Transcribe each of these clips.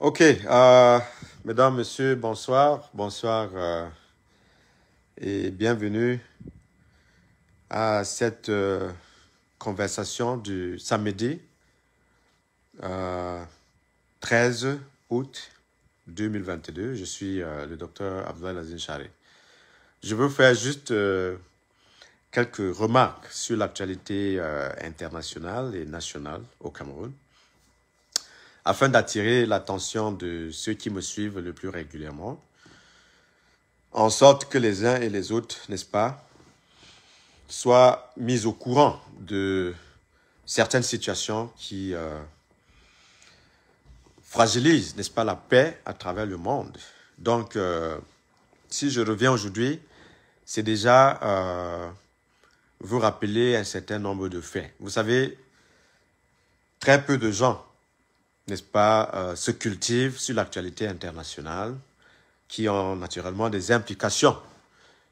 Ok, mesdames, messieurs, bonsoir, bonsoir et bienvenue à cette conversation du samedi euh, 13 août 2022. Je suis le docteur Abdelaziz Chari. Je veux faire juste quelques remarques sur l'actualité internationale et nationale au Cameroun, afin d'attirer l'attention de ceux qui me suivent le plus régulièrement, en sorte que les uns et les autres, n'est-ce pas, soient mis au courant de certaines situations qui fragilisent, n'est-ce pas, la paix à travers le monde. Donc, si je reviens aujourd'hui, c'est déjà vous rappeler un certain nombre de faits. Vous savez, très peu de gens, n'est-ce pas, se cultivent sur l'actualité internationale, qui ont naturellement des implications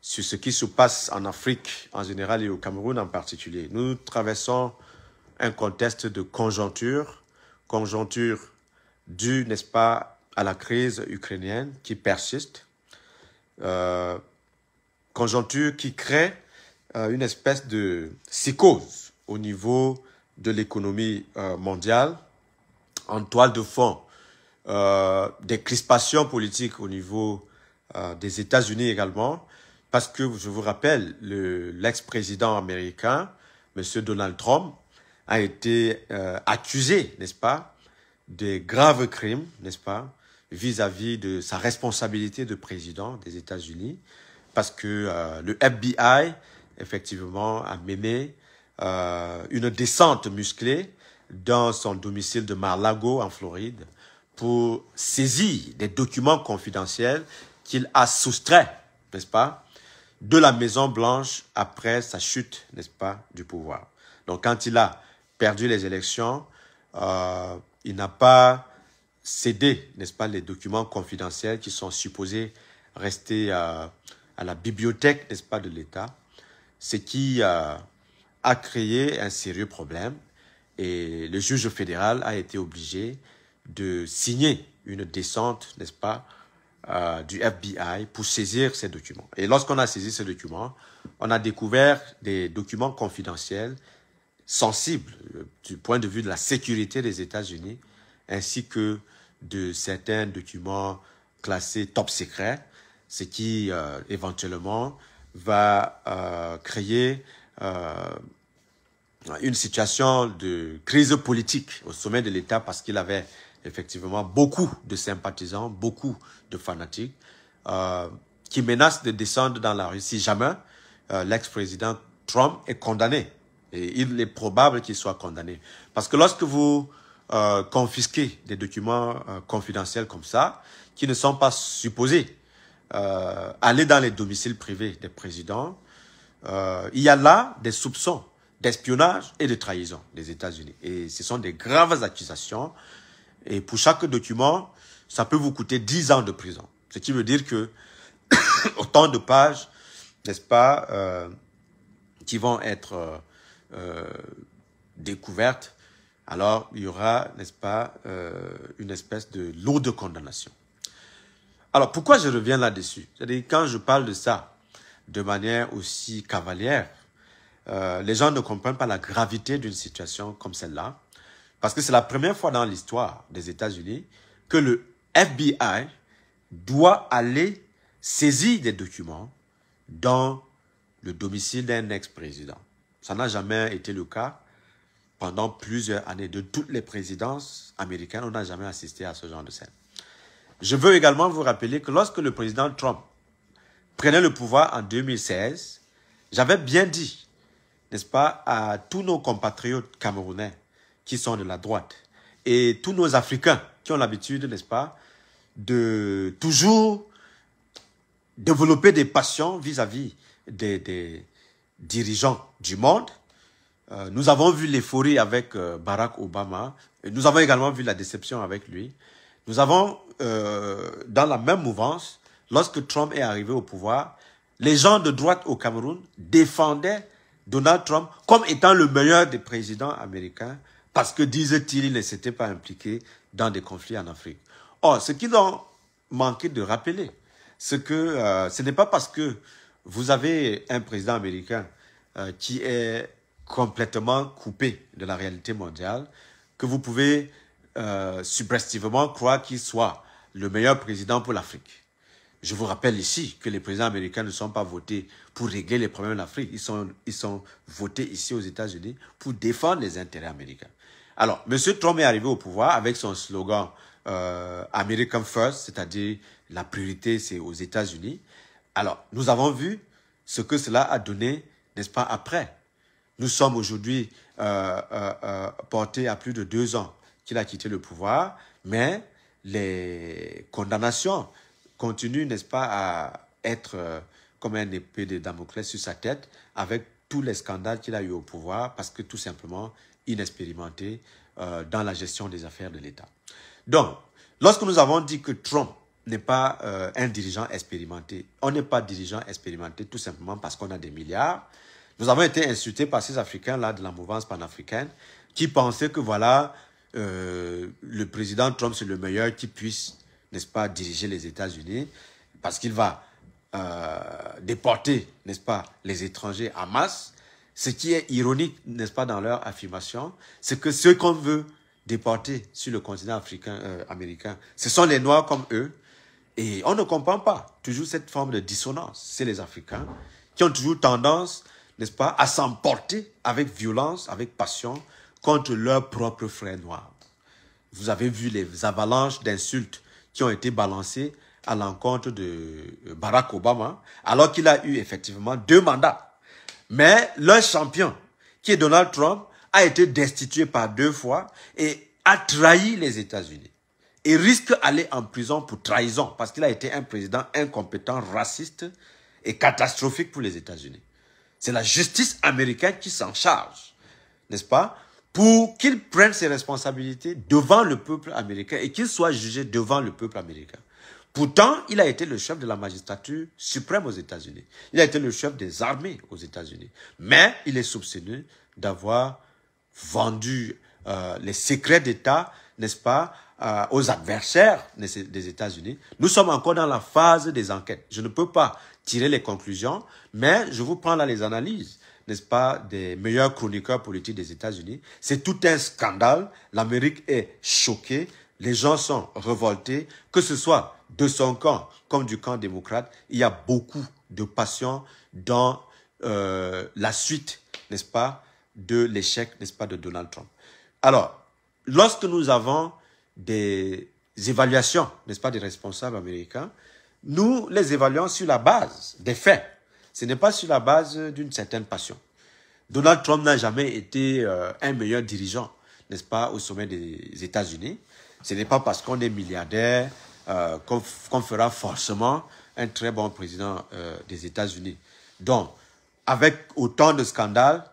sur ce qui se passe en Afrique en général et au Cameroun en particulier. Nous traversons un contexte de conjoncture due, n'est-ce pas, à la crise ukrainienne qui persiste, conjoncture qui crée une espèce de psychose au niveau de l'économie mondiale, en toile de fond, des crispations politiques au niveau des États-Unis également, parce que, je vous rappelle, l'ex-président américain, M. Donald Trump, a été accusé, n'est-ce pas, de graves crimes, n'est-ce pas, vis-à-vis de sa responsabilité de président des États-Unis, parce que le FBI, effectivement, a mené une descente musclée dans son domicile de Mar-a-Lago, en Floride, pour saisir des documents confidentiels qu'il a soustraits, n'est-ce pas, de la Maison-Blanche après sa chute, n'est-ce pas, du pouvoir. Donc, quand il a perdu les élections, il n'a pas cédé, n'est-ce pas, les documents confidentiels qui sont supposés rester à la bibliothèque, n'est-ce pas, de l'État, ce qui a créé un sérieux problème. Et le juge fédéral a été obligé de signer une descente, n'est-ce pas, du FBI pour saisir ces documents. Et lorsqu'on a saisi ces documents, on a découvert des documents confidentiels sensibles du point de vue de la sécurité des États-Unis, ainsi que de certains documents classés top secret, ce qui éventuellement va créer une situation de crise politique au sommet de l'État, parce qu'il avait effectivement beaucoup de sympathisants, beaucoup de fanatiques qui menacent de descendre dans la rue si jamais l'ex-président Trump est condamné. Et il est probable qu'il soit condamné. Parce que lorsque vous confisquez des documents confidentiels comme ça, qui ne sont pas supposés aller dans les domiciles privés des présidents, il y a là des soupçons d'espionnage et de trahison des États-Unis. Et ce sont des graves accusations. Et pour chaque document, ça peut vous coûter 10 ans de prison. Ce qui veut dire que autant de pages, n'est-ce pas, qui vont être découvertes, alors il y aura, n'est-ce pas, une espèce de lourde condamnation. Alors, pourquoi je reviens là-dessus? C'est-à-dire, quand je parle de ça de manière aussi cavalière, les gens ne comprennent pas la gravité d'une situation comme celle-là, parce que c'est la première fois dans l'histoire des États-Unis que le FBI doit aller saisir des documents dans le domicile d'un ex-président. Ça n'a jamais été le cas pendant plusieurs années. De toutes les présidences américaines, on n'a jamais assisté à ce genre de scène. Je veux également vous rappeler que lorsque le président Trump prenait le pouvoir en 2016, j'avais bien dit, n'est-ce pas, à tous nos compatriotes camerounais qui sont de la droite et tous nos Africains qui ont l'habitude, n'est-ce pas, de toujours développer des passions vis-à-vis des dirigeants du monde. Nous avons vu l'euphorie avec Barack Obama. Et nous avons également vu la déception avec lui. Nous avons, dans la même mouvance, lorsque Trump est arrivé au pouvoir, les gens de droite au Cameroun défendaient Donald Trump comme étant le meilleur des présidents américains parce que, disait-il, il ne s'était pas impliqué dans des conflits en Afrique. Or, ce qu'ils ont manqué de rappeler, c'est que ce n'est pas parce que vous avez un président américain qui est complètement coupé de la réalité mondiale que vous pouvez subjectivement croire qu'il soit le meilleur président pour l'Afrique. Je vous rappelle ici que les présidents américains ne sont pas votés pour régler les problèmes de l'Afrique. Ils sont votés ici aux États-Unis pour défendre les intérêts américains. Alors, M. Trump est arrivé au pouvoir avec son slogan American First, c'est-à-dire la priorité, c'est aux États-Unis. Alors, nous avons vu ce que cela a donné, n'est-ce pas, après. Nous sommes aujourd'hui portés à plus de 2 ans qu'il a quitté le pouvoir, mais les condamnations continue, n'est-ce pas, à être comme un épée de Damoclès sur sa tête avec tous les scandales qu'il a eu au pouvoir parce que tout simplement inexpérimenté dans la gestion des affaires de l'État. Donc, lorsque nous avons dit que Trump n'est pas un dirigeant expérimenté, on n'est pas dirigeant expérimenté tout simplement parce qu'on a des milliards. Nous avons été insultés par ces Africains-là de la mouvance panafricaine qui pensaient que voilà, le président Trump c'est le meilleur qui puisse, n'est-ce pas, diriger les États-Unis parce qu'il va déporter, n'est-ce pas, les étrangers en masse. Ce qui est ironique, n'est-ce pas, dans leur affirmation, c'est que ceux qu'on veut déporter sur le continent africain, américain, ce sont les Noirs comme eux. Et on ne comprend pas toujours cette forme de dissonance. C'est les Africains qui ont toujours tendance, n'est-ce pas, à s'emporter avec violence, avec passion, contre leurs propres frères noirs. Vous avez vu les avalanches d'insultes qui ont été balancées à l'encontre de Barack Obama, alors qu'il a eu effectivement 2 mandats. Mais leur champion, qui est Donald Trump, a été destitué par 2 fois et a trahi les États-Unis. Et risque d'aller en prison pour trahison, parce qu'il a été un président incompétent, raciste et catastrophique pour les États-Unis. C'est la justice américaine qui s'en charge, n'est-ce pas, pour qu'il prenne ses responsabilités devant le peuple américain et qu'il soit jugé devant le peuple américain. Pourtant, il a été le chef de la magistrature suprême aux États-Unis. Il a été le chef des armées aux États-Unis. Mais il est soupçonné d'avoir vendu les secrets d'État, n'est-ce pas, aux adversaires des États-Unis. Nous sommes encore dans la phase des enquêtes. Je ne peux pas tirer les conclusions, mais je vous prends là les analyses, n'est-ce pas, des meilleurs chroniqueurs politiques des États-Unis. C'est tout un scandale. L'Amérique est choquée. Les gens sont révoltés, que ce soit de son camp comme du camp démocrate. Il y a beaucoup de passion dans la suite, n'est-ce pas, de l'échec, n'est-ce pas, de Donald Trump. Alors, lorsque nous avons des évaluations, n'est-ce pas, des responsables américains, nous les évaluons sur la base des faits. Ce n'est pas sur la base d'une certaine passion. Donald Trump n'a jamais été un meilleur dirigeant, n'est-ce pas, au sommet des États-Unis. Ce n'est pas parce qu'on est milliardaire qu'on fera forcément un très bon président des États-Unis. Donc, avec autant de scandales,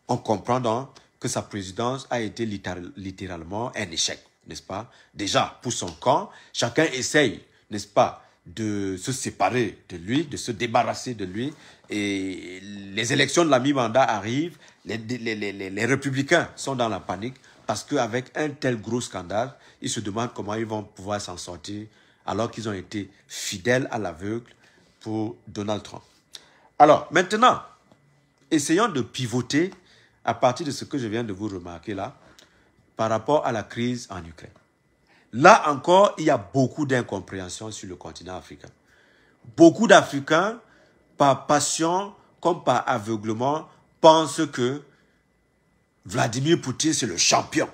on comprend donc que sa présidence a été littéralement un échec, n'est-ce pas? Déjà, pour son camp, chacun essaye, n'est-ce pas, de se séparer de lui, de se débarrasser de lui. Et les élections de la mi-mandat arrivent, les républicains sont dans la panique parce qu'avec un tel gros scandale, ils se demandent comment ils vont pouvoir s'en sortir alors qu'ils ont été fidèles à l'aveugle pour Donald Trump. Alors, maintenant, essayons de pivoter à partir de ce que je viens de vous remarquer là, par rapport à la crise en Ukraine. Là encore, il y a beaucoup d'incompréhension sur le continent africain. Beaucoup d'Africains, par passion comme par aveuglement, pensent que Vladimir Poutine, c'est le champion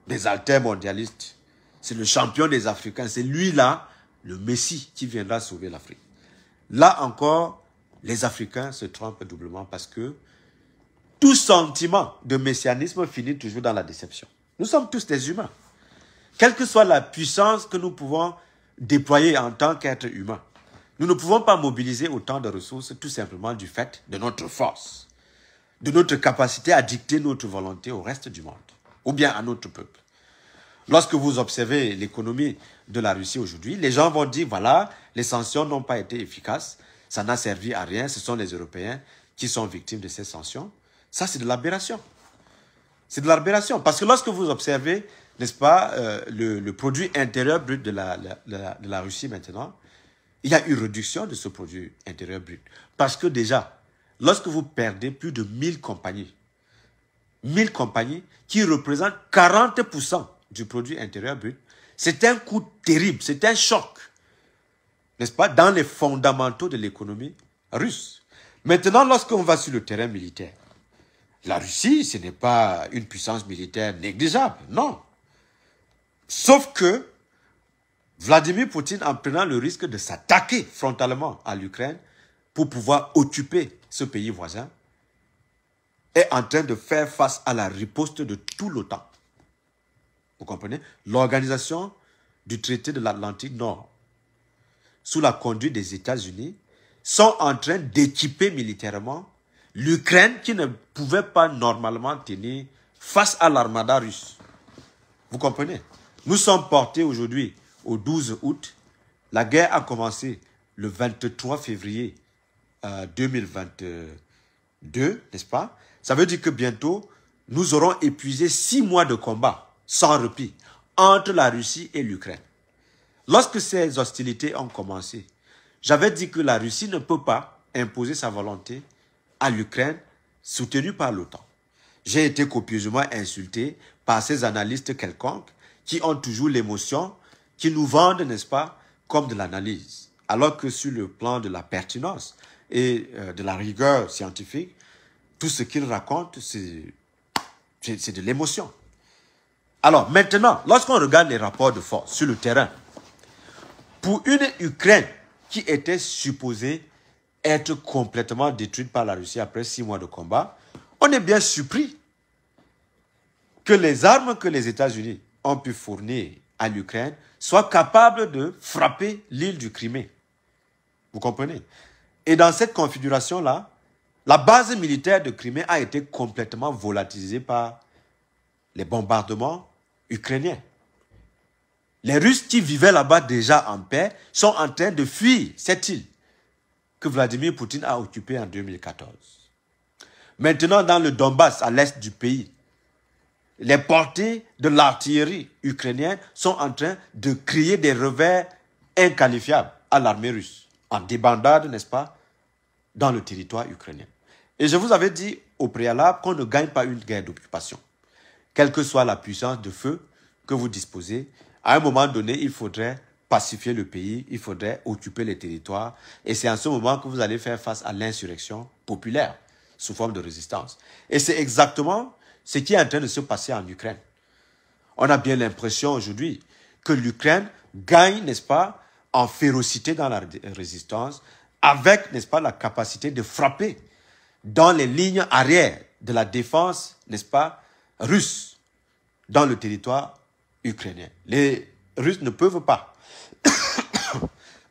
des altermondialistes. C'est le champion des Africains. C'est lui-là, le Messie, qui viendra sauver l'Afrique. Là encore, les Africains se trompent doublement parce que tout sentiment de messianisme finit toujours dans la déception. Nous sommes tous des humains. Quelle que soit la puissance que nous pouvons déployer en tant qu'être humain, nous ne pouvons pas mobiliser autant de ressources tout simplement du fait de notre force, de notre capacité à dicter notre volonté au reste du monde, ou bien à notre peuple. Lorsque vous observez l'économie de la Russie aujourd'hui, les gens vont dire, voilà, les sanctions n'ont pas été efficaces, ça n'a servi à rien, ce sont les Européens qui sont victimes de ces sanctions. Ça, c'est de l'aberration. C'est de l'aberration, parce que lorsque vous observez n'est-ce pas, le produit intérieur brut de la Russie maintenant, il y a une réduction de ce produit intérieur brut. Parce que déjà, lorsque vous perdez plus de 1000 compagnies qui représentent 40% du produit intérieur brut, c'est un coup terrible, c'est un choc, n'est-ce pas, dans les fondamentaux de l'économie russe. Maintenant, lorsqu'on va sur le terrain militaire, la Russie, ce n'est pas une puissance militaire négligeable, non. Sauf que Vladimir Poutine, en prenant le risque de s'attaquer frontalement à l'Ukraine pour pouvoir occuper ce pays voisin, est en train de faire face à la riposte de tout l'OTAN. Vous comprenez? L'organisation du traité de l'Atlantique Nord, sous la conduite des États-Unis, sont en train d'équiper militairement l'Ukraine qui ne pouvait pas normalement tenir face à l'armada russe. Vous comprenez? Nous sommes portés aujourd'hui au 12 août. La guerre a commencé le 23 février 2022, n'est-ce pas? Ça veut dire que bientôt, nous aurons épuisé 6 mois de combat sans répit entre la Russie et l'Ukraine. Lorsque ces hostilités ont commencé, j'avais dit que la Russie ne peut pas imposer sa volonté à l'Ukraine soutenue par l'OTAN. J'ai été copieusement insulté par ces analystes quelconques qui ont toujours l'émotion, qui nous vendent, n'est-ce pas, comme de l'analyse. Alors que sur le plan de la pertinence et de la rigueur scientifique, tout ce qu'ils racontent, c'est de l'émotion. Alors maintenant, lorsqu'on regarde les rapports de force sur le terrain, pour une Ukraine qui était supposée être complètement détruite par la Russie après 6 mois de combat, on est bien surpris que les armes que les États-Unis ont pu fournir à l'Ukraine soient capables de frapper l'île du Crimée. Vous comprenez? Et dans cette configuration-là, la base militaire de Crimée a été complètement volatilisée par les bombardements ukrainiens. Les Russes qui vivaient là-bas déjà en paix sont en train de fuir cette île que Vladimir Poutine a occupée en 2014. Maintenant, dans le Donbass, à l'est du pays, les portées de l'artillerie ukrainienne sont en train de créer des revers inqualifiables à l'armée russe, en débandade, n'est-ce pas, dans le territoire ukrainien. Et je vous avais dit au préalable qu'on ne gagne pas une guerre d'occupation. Quelle que soit la puissance de feu que vous disposez, à un moment donné, il faudrait pacifier le pays, il faudrait occuper les territoires. Et c'est en ce moment que vous allez faire face à l'insurrection populaire sous forme de résistance. Et c'est exactement ce qui est en train de se passer en Ukraine. On a bien l'impression aujourd'hui que l'Ukraine gagne, n'est-ce pas, en férocité dans la résistance, avec, n'est-ce pas, la capacité de frapper dans les lignes arrière de la défense, n'est-ce pas, russe, dans le territoire ukrainien. Les Russes ne peuvent pas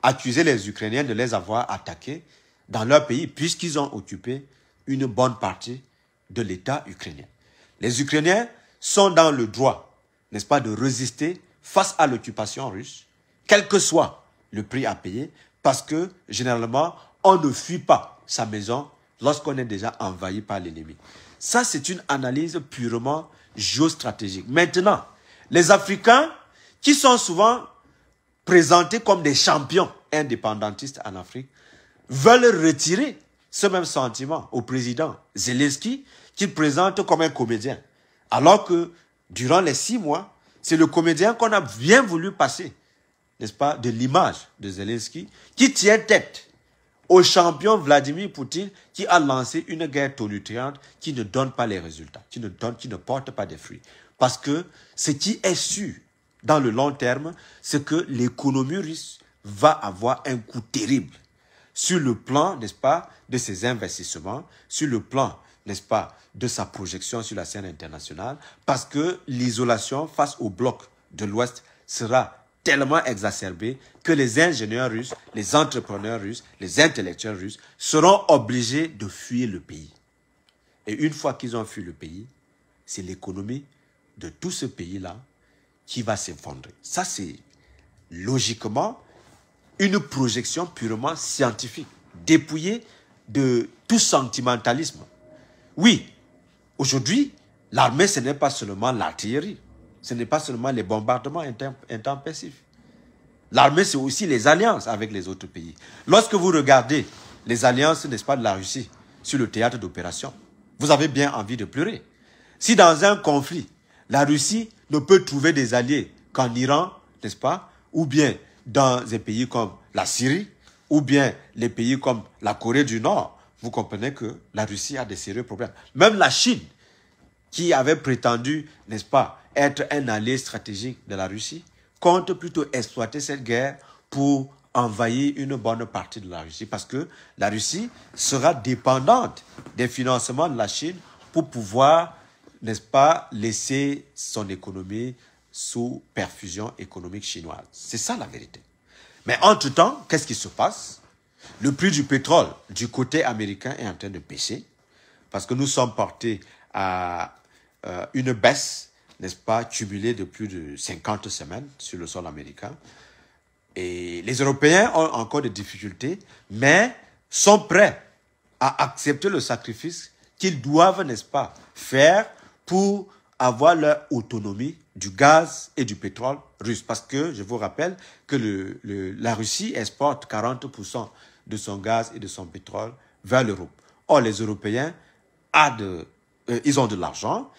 accuser les Ukrainiens de les avoir attaqués dans leur pays, puisqu'ils ont occupé une bonne partie de l'État ukrainien. Les Ukrainiens sont dans le droit, n'est-ce pas, de résister face à l'occupation russe, quel que soit le prix à payer, parce que, généralement, on ne fuit pas sa maison lorsqu'on est déjà envahi par l'ennemi. Ça, c'est une analyse purement géostratégique. Maintenant, les Africains, qui sont souvent présentés comme des champions indépendantistes en Afrique, veulent retirer ce même sentiment au président Zelensky, qu'il présente comme un comédien. Alors que, durant les 6 mois, c'est le comédien qu'on a bien voulu passer, n'est-ce pas, de l'image de Zelensky, qui tient tête au champion Vladimir Poutine, qui a lancé une guerre tonitruante qui ne donne pas les résultats, qui ne porte pas des fruits. Parce que ce qui est sûr dans le long terme, c'est que l'économie russe va avoir un coup terrible sur le plan, n'est-ce pas, de ses investissements, sur le plan, n'est-ce pas, de sa projection sur la scène internationale, parce que l'isolation face au bloc de l'Ouest sera tellement exacerbée que les ingénieurs russes, les entrepreneurs russes, les intellectuels russes seront obligés de fuir le pays. Et une fois qu'ils ont fui le pays, c'est l'économie de tout ce pays-là qui va s'effondrer. Ça, c'est logiquement une projection purement scientifique, dépouillée de tout sentimentalisme. Oui, aujourd'hui, l'armée, ce n'est pas seulement l'artillerie. Ce n'est pas seulement les bombardements intempestifs. L'armée, c'est aussi les alliances avec les autres pays. Lorsque vous regardez les alliances, n'est-ce pas, de la Russie sur le théâtre d'opération, vous avez bien envie de pleurer. Si dans un conflit, la Russie ne peut trouver des alliés qu'en Iran, n'est-ce pas, ou bien dans des pays comme la Syrie, ou bien les pays comme la Corée du Nord, vous comprenez que la Russie a des sérieux problèmes. Même la Chine, qui avait prétendu, n'est-ce pas, être un allié stratégique de la Russie, compte plutôt exploiter cette guerre pour envahir une bonne partie de la Russie, parce que la Russie sera dépendante des financements de la Chine pour pouvoir, n'est-ce pas, laisser son économie sous perfusion économique chinoise. C'est ça la vérité. Mais entre-temps, qu'est-ce qui se passe? Le prix du pétrole du côté américain est en train de baisser, parce que nous sommes portés à une baisse, n'est-ce pas, cumulée de plus de 50 semaines sur le sol américain. Et les Européens ont encore des difficultés, mais sont prêts à accepter le sacrifice qu'ils doivent, n'est-ce pas, faire pour avoir leur autonomie du gaz et du pétrole russe. Parce que, je vous rappelle, que la Russie exporte 40% de son gaz et de son pétrole vers l'Europe. Or, les Européens, ils ont de l'argent.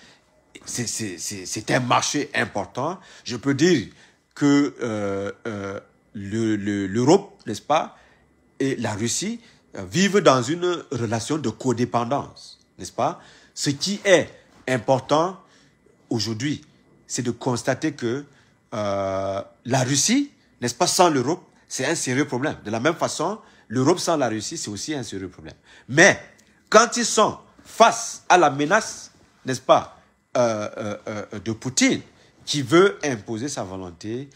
C'est un marché important. Je peux dire que l'Europe, n'est-ce pas, et la Russie vivent dans une relation de codépendance, n'est-ce pas? Ce qui est important aujourd'hui, c'est de constater que la Russie, n'est-ce pas, sans l'Europe, c'est un sérieux problème. De la même façon, l'Europe sans la Russie, c'est aussi un sérieux problème. Mais quand ils sont face à la menace, n'est-ce pas, de Poutine, qui veut imposer sa volonté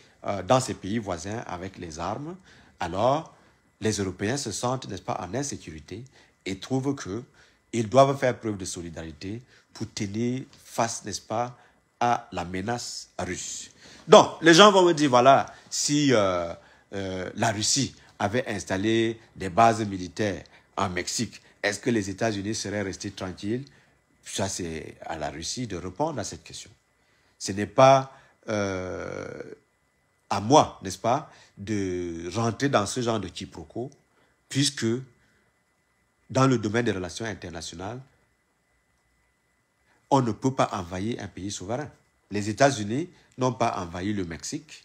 dans ses pays voisins avec les armes, alors les Européens se sentent, n'est-ce pas, en insécurité et trouvent qu'ils doivent faire preuve de solidarité pour tenir face, n'est-ce pas, à la menace russe. Donc, les gens vont me dire, voilà, si la Russie avait installé des bases militaires en Mexique, est-ce que les États-Unis seraient restés tranquilles? Ça, c'est à la Russie de répondre à cette question. Ce n'est pas à moi, n'est-ce pas, de rentrer dans ce genre de quiproquo, puisque dans le domaine des relations internationales, on ne peut pas envahir un pays souverain. Les États-Unis n'ont pas envahi le Mexique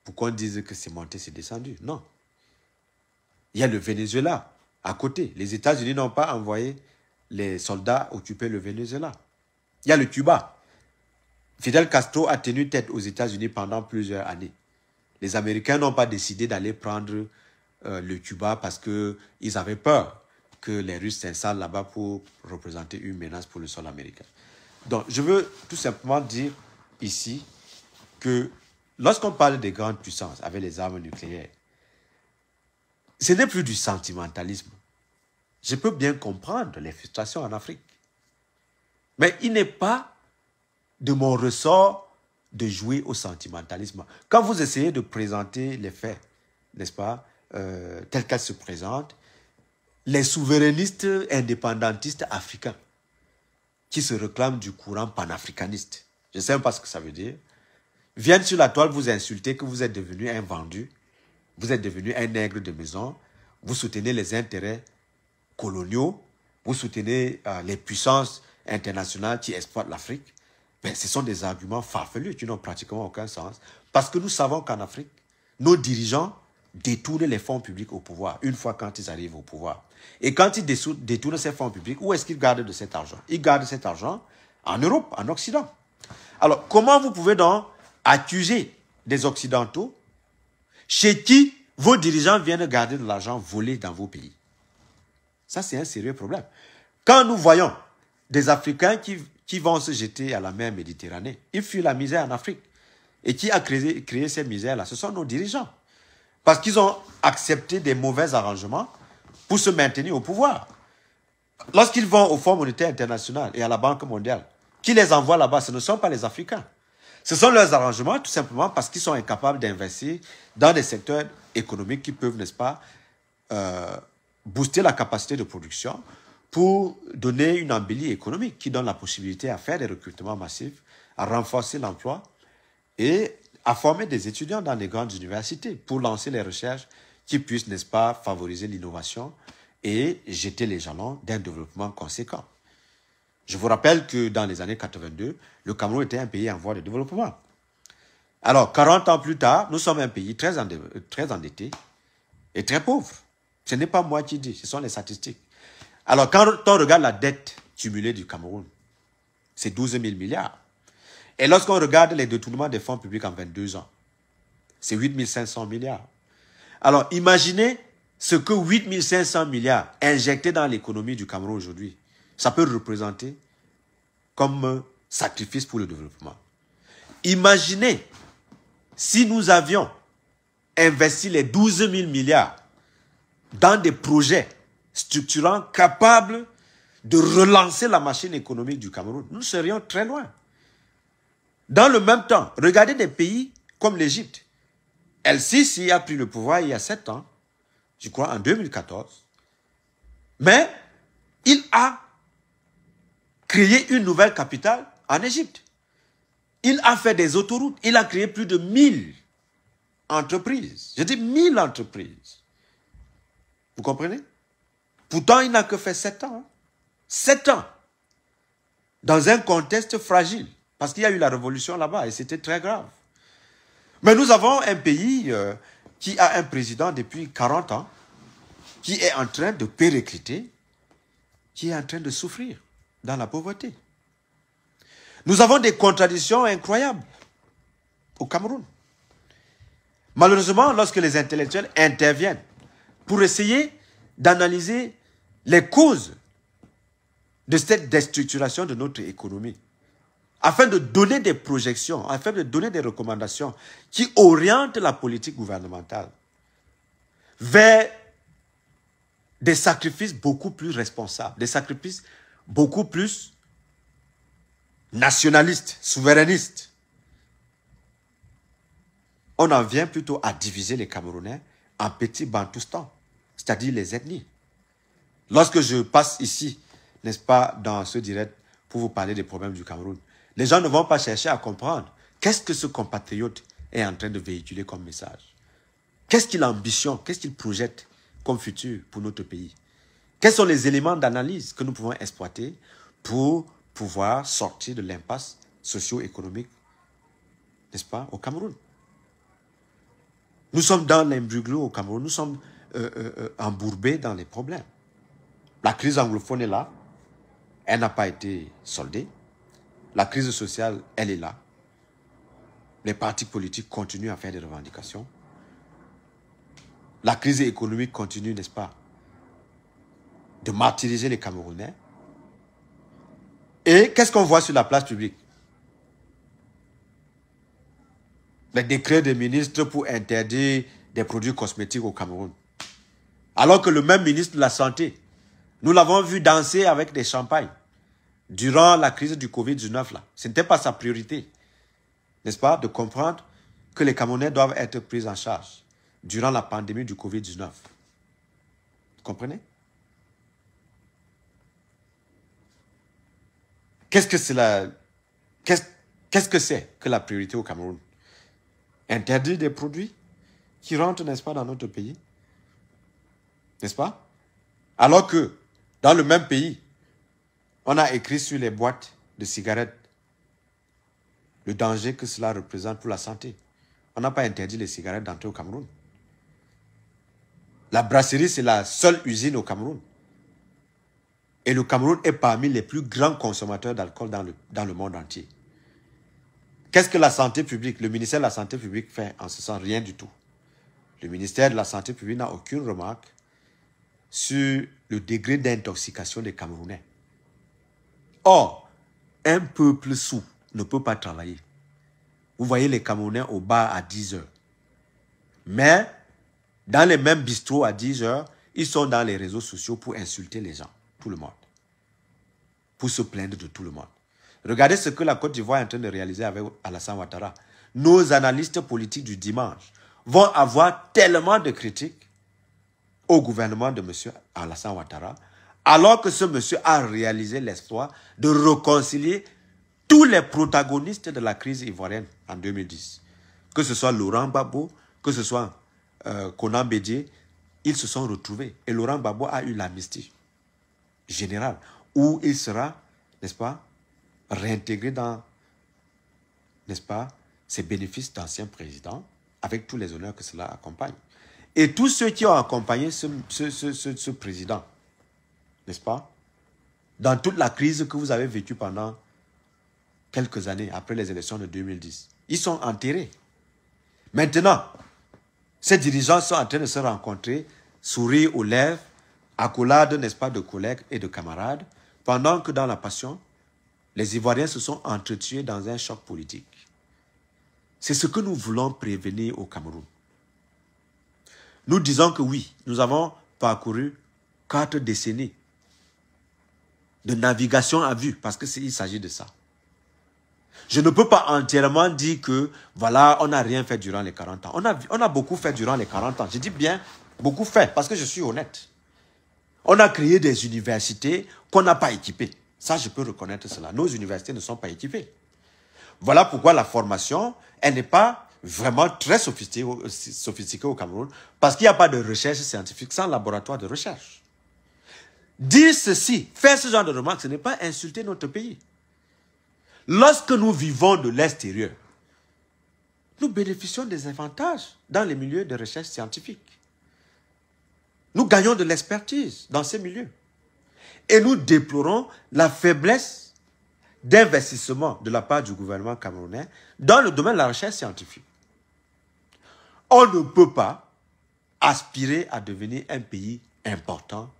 pour qu'on dise que c'est monté, c'est descendu. Non. Il y a le Venezuela à côté. Les États-Unis n'ont pas envoyé les soldats occuper le Venezuela. Il y a le Cuba. Fidel Castro a tenu tête aux États-Unis pendant plusieurs années. Les Américains n'ont pas décidé d'aller prendre le Cuba parce qu'ils avaient peur que les Russes s'installent là-bas pour représenter une menace pour le sol américain. Donc, je veux tout simplement dire ici que lorsqu'on parle des grandes puissances avec les armes nucléaires, ce n'est plus du sentimentalisme. Je peux bien comprendre les frustrations en Afrique. Mais il n'est pas de mon ressort de jouer au sentimentalisme. Quand vous essayez de présenter les faits, n'est-ce pas, tels qu'elles se présentent, les souverainistes indépendantistes africains qui se réclament du courant panafricaniste, je ne sais pas ce que ça veut dire, viennent sur la toile vous insulter que vous êtes devenu un vendu, vous êtes devenu un nègre de maison, vous soutenez les intérêts coloniaux, vous soutenez les puissances internationales qui exploitent l'Afrique. Ben, ce sont des arguments farfelus qui n'ont pratiquement aucun sens. Parce que nous savons qu'en Afrique, nos dirigeants détournent les fonds publics au pouvoir, une fois quand ils arrivent au pouvoir. Et quand ils détournent ces fonds publics, où est-ce qu'ils gardent de cet argent? Ils gardent cet argent en Europe, en Occident. Alors, comment vous pouvez donc accuser des Occidentaux chez qui vos dirigeants viennent garder de l'argent volé dans vos pays? Ça, c'est un sérieux problème. Quand nous voyons des Africains qui vont se jeter à la mer Méditerranée, ils fuient la misère en Afrique. Et qui a créé ces misères-là? Ce sont nos dirigeants. Parce qu'ils ont accepté des mauvais arrangements pour se maintenir au pouvoir. Lorsqu'ils vont au Fonds monétaire international et à la Banque mondiale, qui les envoie là-bas, ce ne sont pas les Africains. Ce sont leurs arrangements tout simplement parce qu'ils sont incapables d'investir dans des secteurs économiques qui peuvent, n'est-ce pas, booster la capacité de production pour donner une embellie économique qui donne la possibilité à faire des recrutements massifs, à renforcer l'emploi et à former des étudiants dans les grandes universités pour lancer les recherches qui puissent, n'est-ce pas, favoriser l'innovation et jeter les jalons d'un développement conséquent. Je vous rappelle que dans les années 82, le Cameroun était un pays en voie de développement. Alors, 40 ans plus tard, nous sommes un pays très endetté et très pauvre. Ce n'est pas moi qui dis, ce sont les statistiques. Alors, quand on regarde la dette cumulée du Cameroun, c'est 12 000 milliards. Et lorsqu'on regarde les détournements des fonds publics en 22 ans, c'est 8 500 milliards. Alors, imaginez ce que 8 500 milliards injectés dans l'économie du Cameroun aujourd'hui, ça peut représenter comme sacrifice pour le développement. Imaginez si nous avions investi les 12 000 milliards dans des projets structurants capables de relancer la machine économique du Cameroun, nous serions très loin. Dans le même temps, regardez des pays comme l'Égypte. El-Sisi a pris le pouvoir il y a 7 ans, je crois en 2014, mais il a créé une nouvelle capitale en Égypte. Il a fait des autoroutes, il a créé plus de 1000 entreprises. Je dis 1000 entreprises. Vous comprenez? Pourtant, il n'a que fait 7 ans. 7 ans. Dans un contexte fragile. Parce qu'il y a eu la révolution là-bas et c'était très grave. Mais nous avons un pays qui a un président depuis 40 ans, qui est en train de péricliter, qui est en train de souffrir dans la pauvreté. Nous avons des contradictions incroyables au Cameroun. Malheureusement, lorsque les intellectuels interviennent pour essayer d'analyser les causes de cette déstructuration de notre économie, afin de donner des projections, afin de donner des recommandations qui orientent la politique gouvernementale vers des sacrifices beaucoup plus responsables, des sacrifices beaucoup plus nationalistes, souverainistes. On en vient plutôt à diviser les Camerounais en petits bantoustans, c'est-à-dire les ethnies. Lorsque je passe ici, n'est-ce pas, dans ce direct, pour vous parler des problèmes du Cameroun, les gens ne vont pas chercher à comprendre qu'est-ce que ce compatriote est en train de véhiculer comme message. Qu'est-ce qu'il ambitionne, qu'est-ce qu'il projette comme futur pour notre pays. Quels sont les éléments d'analyse que nous pouvons exploiter pour pouvoir sortir de l'impasse socio-économique, n'est-ce pas, au Cameroun. Nous sommes dans l'imbroglio au Cameroun, nous sommes embourbés dans les problèmes. La crise anglophone est là, elle n'a pas été soldée. La crise sociale, elle est là. Les partis politiques continuent à faire des revendications. La crise économique continue, n'est-ce pas, de martyriser les Camerounais. Et qu'est-ce qu'on voit sur la place publique? Les décrets des ministres pour interdire des produits cosmétiques au Cameroun. Alors que le même ministre de la Santé, nous l'avons vu danser avec des champagnes durant la crise du Covid-19. Ce n'était pas sa priorité, n'est-ce pas, de comprendre que les Camerounais doivent être pris en charge durant la pandémie du Covid-19. Vous comprenez? Qu'est-ce que c'est que la priorité au Cameroun? Interdire des produits qui rentrent, n'est-ce pas, dans notre pays? N'est-ce pas? Alors que, dans le même pays, on a écrit sur les boîtes de cigarettes le danger que cela représente pour la santé. On n'a pas interdit les cigarettes d'entrer au Cameroun. La brasserie, c'est la seule usine au Cameroun. Et le Cameroun est parmi les plus grands consommateurs d'alcool dans le monde entier. Qu'est-ce que la santé publique, le ministère de la Santé publique fait en ce sens? Rien du tout. Le ministère de la Santé publique n'a aucune remarque sur le degré d'intoxication des Camerounais. Or, un peuple sous ne peut pas travailler. Vous voyez les Camerounais au bar à 10 heures. Mais, dans les mêmes bistrots à 10 heures, ils sont dans les réseaux sociaux pour insulter les gens, tout le monde. Pour se plaindre de tout le monde. Regardez ce que la Côte d'Ivoire est en train de réaliser avec Alassane Ouattara. Nos analystes politiques du dimanche vont avoir tellement de critiques au gouvernement de M. Alassane Ouattara, alors que ce monsieur a réalisé l'exploit de réconcilier tous les protagonistes de la crise ivoirienne en 2010. Que ce soit Laurent Gbagbo, que ce soit Konan Bédié, ils se sont retrouvés. Et Laurent Gbagbo a eu l'amnistie générale, où il sera, n'est-ce pas, réintégré dans, n'est-ce pas, ses bénéfices d'ancien président, avec tous les honneurs que cela accompagne. Et tous ceux qui ont accompagné ce président, n'est-ce pas, dans toute la crise que vous avez vécue pendant quelques années après les élections de 2010, ils sont enterrés. Maintenant, ces dirigeants sont en train de se rencontrer, sourire aux lèvres, accolades, n'est-ce pas, de collègues et de camarades, pendant que dans la passion, les Ivoiriens se sont entretués dans un choc politique. C'est ce que nous voulons prévenir au Cameroun. Nous disons que oui, nous avons parcouru 4 décennies de navigation à vue, parce qu'il s'agit de ça. Je ne peux pas entièrement dire que, voilà, on n'a rien fait durant les 40 ans. On a beaucoup fait durant les 40 ans. Je dis bien, beaucoup fait, parce que je suis honnête. On a créé des universités qu'on n'a pas équipées. Ça, je peux reconnaître cela. Nos universités ne sont pas équipées. Voilà pourquoi la formation, elle n'est pas vraiment très sophistiquée au Cameroun, parce qu'il n'y a pas de recherche scientifique sans laboratoire de recherche. Dire ceci, faire ce genre de remarques, ce n'est pas insulter notre pays. Lorsque nous vivons de l'extérieur, nous bénéficions des avantages dans les milieux de recherche scientifique. Nous gagnons de l'expertise dans ces milieux. Et nous déplorons la faiblesse d'investissement de la part du gouvernement camerounais dans le domaine de la recherche scientifique. On ne peut pas aspirer à devenir un pays important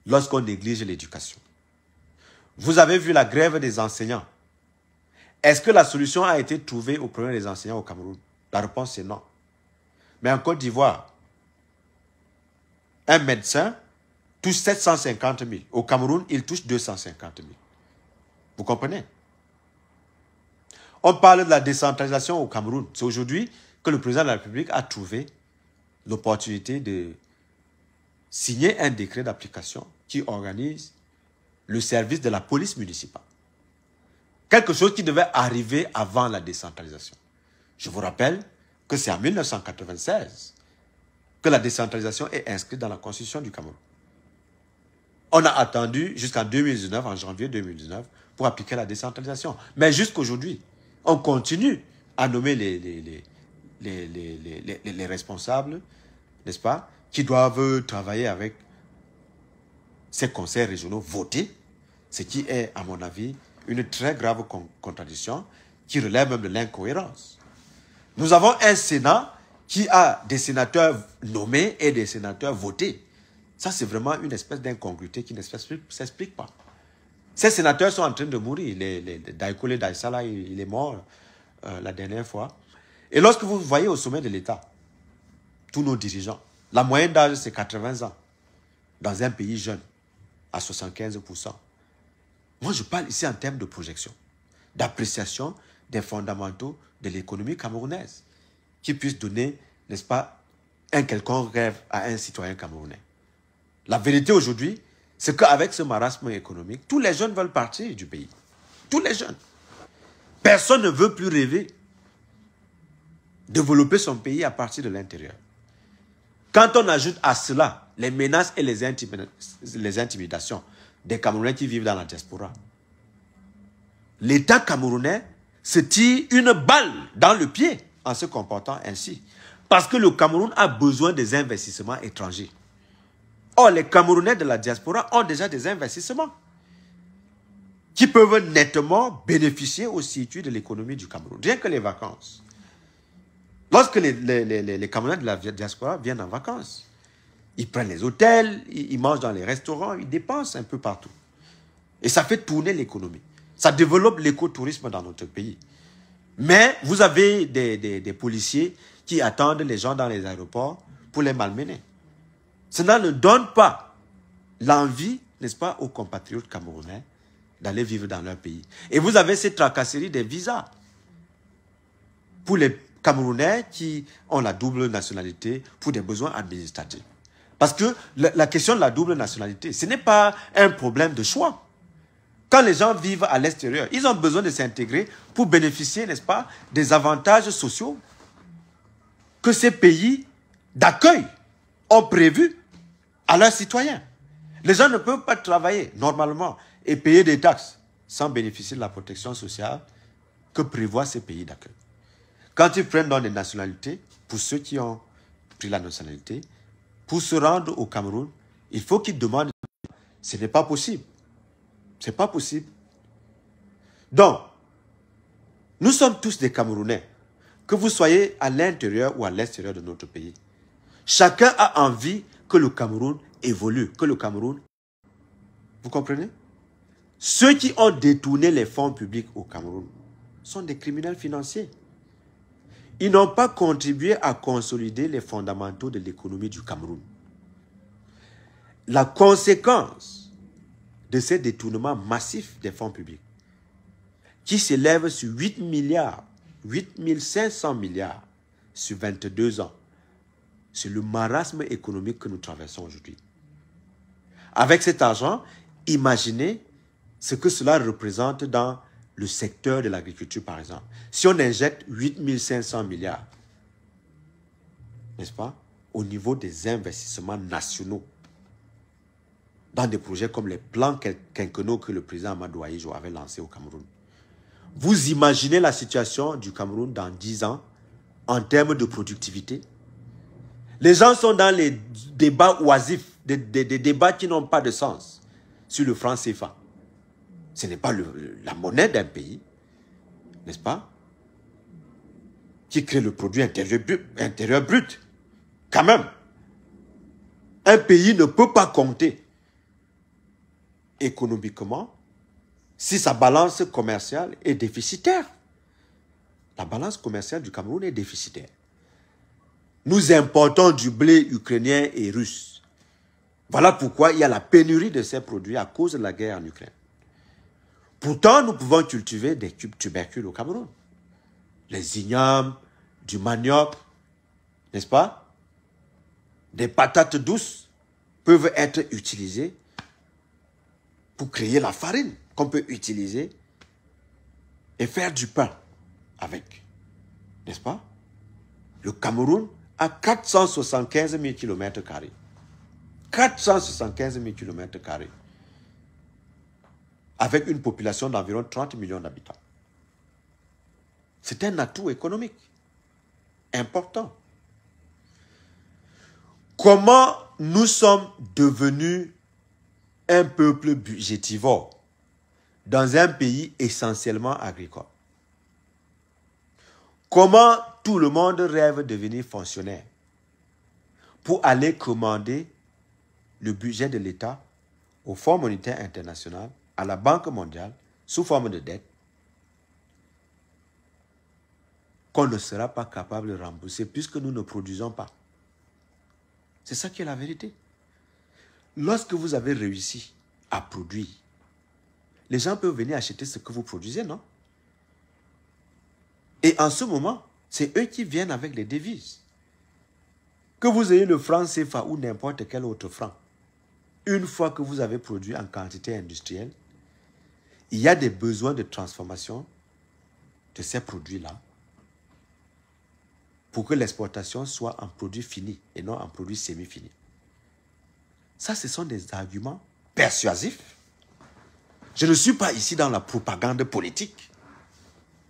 lorsqu'on néglige l'éducation. Vous avez vu la grève des enseignants. Est-ce que la solution a été trouvée au problème des enseignants au Cameroun? La réponse est non. Mais en Côte d'Ivoire, un médecin touche 750 000. Au Cameroun, il touche 250 000. Vous comprenez? On parle de la décentralisation au Cameroun. C'est aujourd'hui que le président de la République a trouvé l'opportunité de signer un décret d'application qui organise le service de la police municipale. Quelque chose qui devait arriver avant la décentralisation. Je vous rappelle que c'est en 1996 que la décentralisation est inscrite dans la Constitution du Cameroun. On a attendu jusqu'en 2019, en janvier 2019, pour appliquer la décentralisation. Mais jusqu'aujourd'hui, on continue à nommer les responsables, n'est-ce pas, qui doivent travailler avec ces conseils régionaux votés, ce qui est, à mon avis, une très grave contradiction qui relève même de l'incohérence. Nous avons un Sénat qui a des sénateurs nommés et des sénateurs votés. Ça, c'est vraiment une espèce d'incongruité qui ne s'explique pas. Ces sénateurs sont en train de mourir. Daikole Daïsala, il est mort la dernière fois. Et lorsque vous voyez au sommet de l'État, tous nos dirigeants, la moyenne d'âge, c'est 80 ans. Dans un pays jeune, à 75%. Moi, je parle ici en termes de projection, d'appréciation des fondamentaux de l'économie camerounaise, qui puissent donner, n'est-ce pas, un quelconque rêve à un citoyen camerounais. La vérité aujourd'hui, c'est qu'avec ce marasme économique, tous les jeunes veulent partir du pays. Tous les jeunes. Personne ne veut plus rêver. Développer son pays à partir de l'intérieur. Quand on ajoute à cela les menaces et les intimidations des Camerounais qui vivent dans la diaspora, l'État camerounais se tire une balle dans le pied en se comportant ainsi. Parce que le Cameroun a besoin des investissements étrangers. Or, les Camerounais de la diaspora ont déjà des investissements qui peuvent nettement bénéficier au circuit de l'économie du Cameroun. Rien que les vacances. Lorsque les Camerounais de la diaspora viennent en vacances, ils prennent les hôtels, ils mangent dans les restaurants, ils dépensent un peu partout. Et ça fait tourner l'économie. Ça développe l'écotourisme dans notre pays. Mais vous avez des policiers qui attendent les gens dans les aéroports pour les malmener. Cela ne donne pas l'envie, n'est-ce pas, aux compatriotes camerounais d'aller vivre dans leur pays. Et vous avez cette tracasserie des visas pour les Camerounais qui ont la double nationalité pour des besoins administratifs. Parce que la question de la double nationalité, ce n'est pas un problème de choix. Quand les gens vivent à l'extérieur, ils ont besoin de s'intégrer pour bénéficier, n'est-ce pas, des avantages sociaux que ces pays d'accueil ont prévus à leurs citoyens. Les gens ne peuvent pas travailler normalement et payer des taxes sans bénéficier de la protection sociale que prévoient ces pays d'accueil. Quand ils prennent dans les nationalités, pour ceux qui ont pris la nationalité, pour se rendre au Cameroun, il faut qu'ils demandent. Ce n'est pas possible. Ce n'est pas possible. Donc, nous sommes tous des Camerounais, que vous soyez à l'intérieur ou à l'extérieur de notre pays. Chacun a envie que le Cameroun évolue, que le Cameroun... Vous comprenez? Ceux qui ont détourné les fonds publics au Cameroun sont des criminels financiers. Ils n'ont pas contribué à consolider les fondamentaux de l'économie du Cameroun. La conséquence de ces détournements massifs des fonds publics, qui s'élèvent sur 8 milliards, 8 500 milliards sur 22 ans, c'est le marasme économique que nous traversons aujourd'hui. Avec cet argent, imaginez ce que cela représente dans le secteur de l'agriculture, par exemple. Si on injecte 8 500 milliards, n'est-ce pas, au niveau des investissements nationaux, dans des projets comme les plans quinquennaux que le président Amadou Ahidjo avait lancés au Cameroun. Vous imaginez la situation du Cameroun dans 10 ans en termes de productivité? Les gens sont dans les débats oisifs, des débats qui n'ont pas de sens sur le franc CFA. Ce n'est pas la monnaie d'un pays, n'est-ce pas, qui crée le produit intérieur brut. Quand même, un pays ne peut pas compter économiquement si sa balance commerciale est déficitaire. La balance commerciale du Cameroun est déficitaire. Nous importons du blé ukrainien et russe. Voilà pourquoi il y a la pénurie de ces produits à cause de la guerre en Ukraine. Pourtant, nous pouvons cultiver des tubercules au Cameroun. Les ignames, du manioc, n'est-ce pas? Des patates douces peuvent être utilisées pour créer la farine qu'on peut utiliser et faire du pain avec. N'est-ce pas? Le Cameroun a 475 000 km². 475 000 km². Avec une population d'environ 30 millions d'habitants. C'est un atout économique important. Comment nous sommes devenus un peuple budgétivore dans un pays essentiellement agricole? Comment tout le monde rêve de devenir fonctionnaire pour aller commander le budget de l'État au Fonds monétaire international, à la Banque mondiale, sous forme de dette, qu'on ne sera pas capable de rembourser puisque nous ne produisons pas. C'est ça qui est la vérité. Lorsque vous avez réussi à produire, les gens peuvent venir acheter ce que vous produisez, non? Et en ce moment, c'est eux qui viennent avec les devises. Que vous ayez le franc CFA ou n'importe quel autre franc, une fois que vous avez produit en quantité industrielle, il y a des besoins de transformation de ces produits-là pour que l'exportation soit en produit fini et non en produit semi-fini. Ça, ce sont des arguments persuasifs. Je ne suis pas ici dans la propagande politique.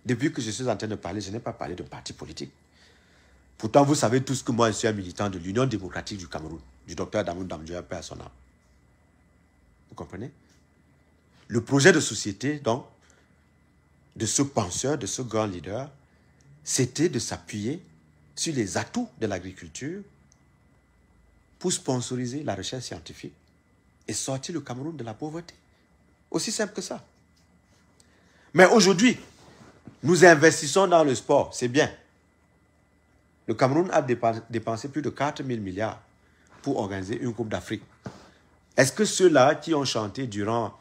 Depuis que je suis en train de parler, je n'ai pas parlé de parti politique. Pourtant, vous savez tous que moi, je suis un militant de l'Union démocratique du Cameroun, du docteur Damou Damdjoua, paix à son âme. Vous comprenez? Le projet de société, donc, de ce penseur, de ce grand leader, c'était de s'appuyer sur les atouts de l'agriculture pour sponsoriser la recherche scientifique et sortir le Cameroun de la pauvreté. Aussi simple que ça. Mais aujourd'hui, nous investissons dans le sport, c'est bien. Le Cameroun a dépensé plus de 4 000 milliards pour organiser une Coupe d'Afrique. Est-ce que ceux-là qui ont chanté durant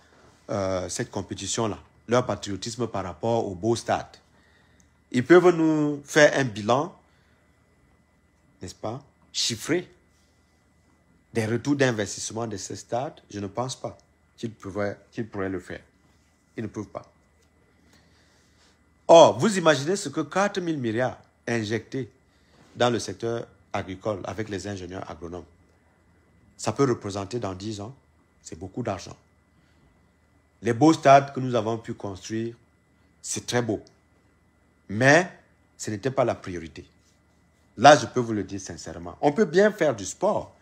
cette compétition-là, leur patriotisme par rapport au beau stade, ils peuvent nous faire un bilan, n'est-ce pas, chiffré, des retours d'investissement de ces stades? Je ne pense pas qu'ils pourraient le faire. Ils ne peuvent pas. Or, vous imaginez ce que 4 000 milliards injectés dans le secteur agricole avec les ingénieurs agronomes. Ça peut représenter dans 10 ans, c'est beaucoup d'argent. Les beaux stades que nous avons pu construire, c'est très beau. Mais ce n'était pas la priorité. Là, je peux vous le dire sincèrement. On peut bien faire du sport.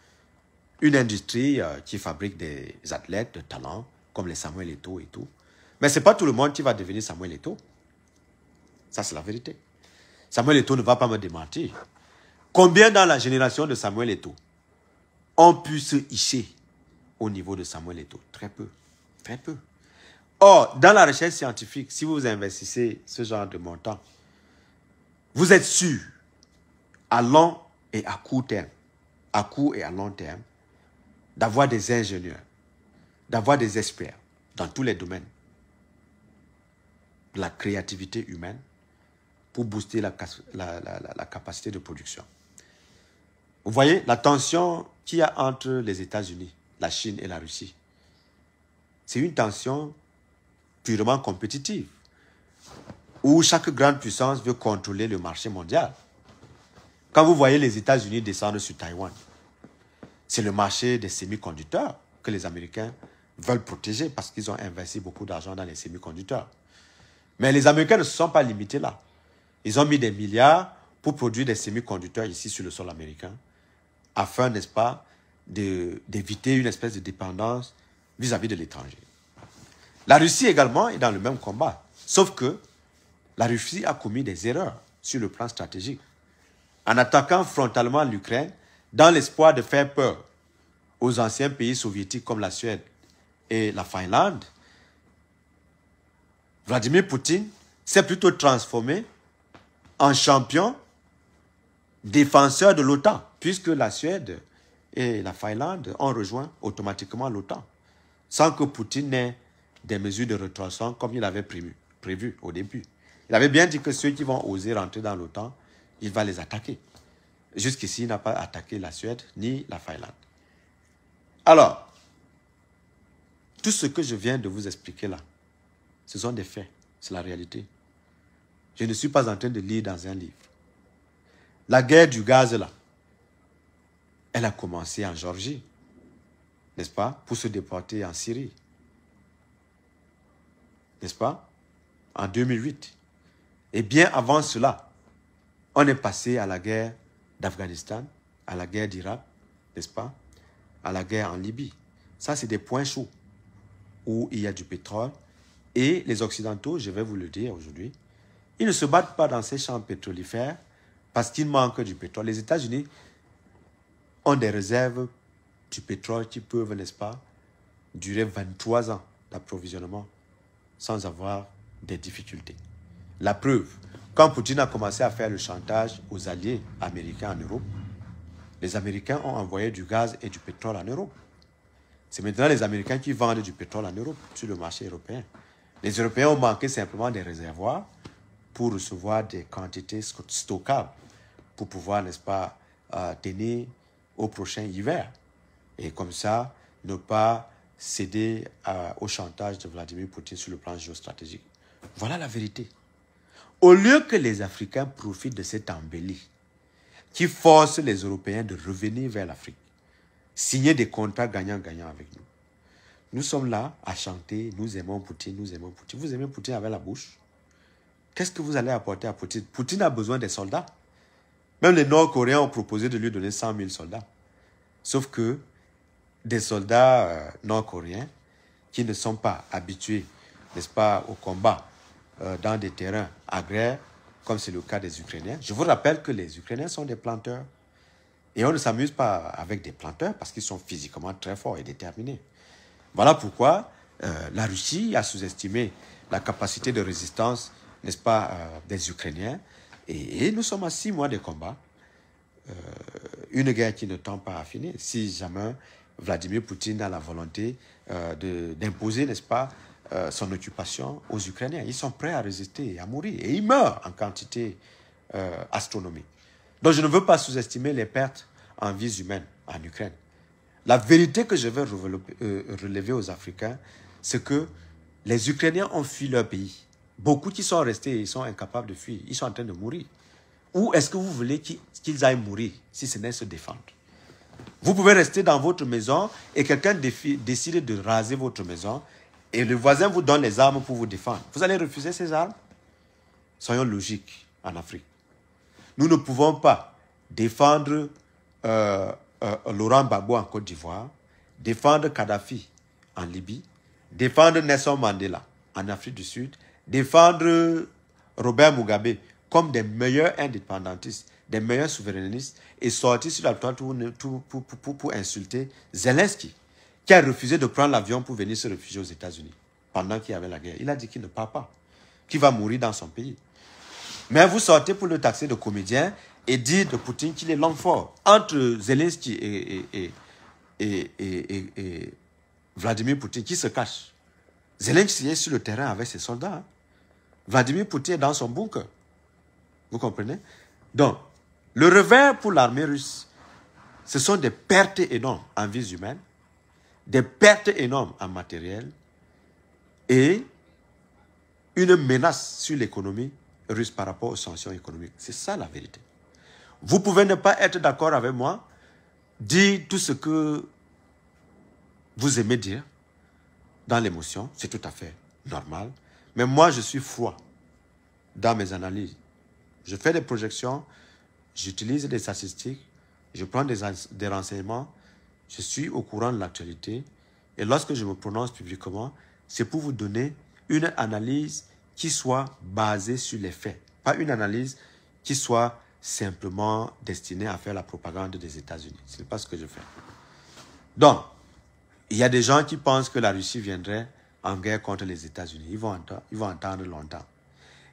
Une industrie qui fabrique des athlètes de talent, comme les Samuel Eto'o et tout. Mais ce n'est pas tout le monde qui va devenir Samuel Eto'o. Ça, c'est la vérité. Samuel Eto'o ne va pas me démentir. Combien dans la génération de Samuel Eto'o ont pu se hisser au niveau de Samuel Eto'o? Très peu. Très peu. Or, dans la recherche scientifique, si vous investissez ce genre de montant, vous êtes sûr, à long et à court terme, à court et à long terme, d'avoir des ingénieurs, d'avoir des experts dans tous les domaines de la créativité humaine pour booster la capacité de production. Vous voyez la tension qu'il y a entre les États-Unis, la Chine et la Russie. C'est une tension purement compétitive, où chaque grande puissance veut contrôler le marché mondial. Quand vous voyez les États-Unis descendre sur Taïwan, c'est le marché des semi-conducteurs que les Américains veulent protéger parce qu'ils ont investi beaucoup d'argent dans les semi-conducteurs. Mais les Américains ne se sont pas limités là. Ils ont mis des milliards pour produire des semi-conducteurs ici sur le sol américain afin, n'est-ce pas, d'éviter une espèce de dépendance vis-à-vis de l'étranger. La Russie également est dans le même combat, sauf que la Russie a commis des erreurs sur le plan stratégique en attaquant frontalement l'Ukraine dans l'espoir de faire peur aux anciens pays soviétiques comme la Suède et la Finlande. Vladimir Poutine s'est plutôt transformé en champion défenseur de l'OTAN, puisque la Suède et la Finlande ont rejoint automatiquement l'OTAN, sans que Poutine n'ait des mesures de rétorsion comme il avait prévu au début. Il avait bien dit que ceux qui vont oser rentrer dans l'OTAN, il va les attaquer. Jusqu'ici, il n'a pas attaqué la Suède ni la Finlande. Alors, tout ce que je viens de vous expliquer là, ce sont des faits, c'est la réalité. Je ne suis pas en train de lire dans un livre. La guerre du gaz là, elle a commencé en Géorgie, n'est-ce pas, pour se déporter en Syrie. N'est-ce pas, en 2008. Et bien avant cela, on est passé à la guerre d'Afghanistan, à la guerre d'Irak, n'est-ce pas, à la guerre en Libye. Ça, c'est des points chauds où il y a du pétrole. Et les Occidentaux, je vais vous le dire aujourd'hui, ils ne se battent pas dans ces champs pétrolifères parce qu'il manque du pétrole. Les États-Unis ont des réserves du pétrole qui peuvent, n'est-ce pas, durer 23 ans d'approvisionnement sans avoir des difficultés. La preuve, quand Poutine a commencé à faire le chantage aux alliés américains en Europe, les Américains ont envoyé du gaz et du pétrole en Europe. C'est maintenant les Américains qui vendent du pétrole en Europe sur le marché européen. Les Européens ont manqué simplement des réservoirs pour recevoir des quantités stockables pour pouvoir, n'est-ce pas, tenir au prochain hiver. Et comme ça, ne pas céder au chantage de Vladimir Poutine sur le plan géostratégique. Voilà la vérité. Au lieu que les Africains profitent de cette embellie qui force les Européens de revenir vers l'Afrique, signer des contrats gagnant-gagnant avec nous. Nous sommes là à chanter, nous aimons Poutine, nous aimons Poutine. Vous aimez Poutine avec la bouche? Qu'est-ce que vous allez apporter à Poutine? Poutine a besoin des soldats. Même les Nord-Coréens ont proposé de lui donner 100 000 soldats. Sauf que des soldats nord-coréens qui ne sont pas habitués, n'est-ce pas, au combat dans des terrains agraires, comme c'est le cas des Ukrainiens. Je vous rappelle que les Ukrainiens sont des planteurs. Et on ne s'amuse pas avec des planteurs parce qu'ils sont physiquement très forts et déterminés. Voilà pourquoi la Russie a sous-estimé la capacité de résistance, n'est-ce pas, des Ukrainiens. Et nous sommes à 6 mois de combat. Une guerre qui ne tend pas à finir. Si jamais Vladimir Poutine a la volonté d'imposer, n'est-ce pas, son occupation aux Ukrainiens. Ils sont prêts à résister et à mourir. Et ils meurent en quantité astronomique. Donc je ne veux pas sous-estimer les pertes en vies humaines en Ukraine. La vérité que je veux relever aux Africains, c'est que Les Ukrainiens ont fui leur pays. Beaucoup qui sont restés, ils sont incapables de fuir. Ils sont en train de mourir. Où est-ce que vous voulez qu'ils aillent mourir si ce n'est se défendre? Vous pouvez rester dans votre maison et quelqu'un décide de raser votre maison et le voisin vous donne les armes pour vous défendre. Vous allez refuser ces armes? Soyons logiques en Afrique. Nous ne pouvons pas défendre Laurent Gbagbo en Côte d'Ivoire, défendre Kadhafi en Libye, défendre Nelson Mandela en Afrique du Sud, défendre Robert Mugabe comme des meilleurs indépendantistes, des meilleurs souverainistes et sortir sur la toile pour insulter Zelensky, qui a refusé de prendre l'avion pour venir se réfugier aux États-Unis pendant qu'il y avait la guerre. Il a dit qu'il ne part pas, qu'il va mourir dans son pays. Mais vous sortez pour le taxer de comédien et dire de Poutine qu'il est l'homme fort. Entre Zelensky et Vladimir Poutine, qui se cache? Zelensky est sur le terrain avec ses soldats. Vladimir Poutine est dans son bunker. Vous comprenez? Donc, le revers pour l'armée russe, ce sont des pertes énormes en vies humaines, des pertes énormes en matériel et une menace sur l'économie russe par rapport aux sanctions économiques. C'est ça la vérité. Vous pouvez ne pas être d'accord avec moi, dire tout ce que vous aimez dire dans l'émotion, c'est tout à fait normal. Mais moi, je suis froid dans mes analyses. Je fais des projections, j'utilise des statistiques, je prends des renseignements, je suis au courant de l'actualité. Et lorsque je me prononce publiquement, c'est pour vous donner une analyse qui soit basée sur les faits. Pas une analyse qui soit simplement destinée à faire la propagande des États-Unis. Ce n'est pas ce que je fais. Donc, il y a des gens qui pensent que la Russie viendrait en guerre contre les États-Unis. Ils vont entendre longtemps.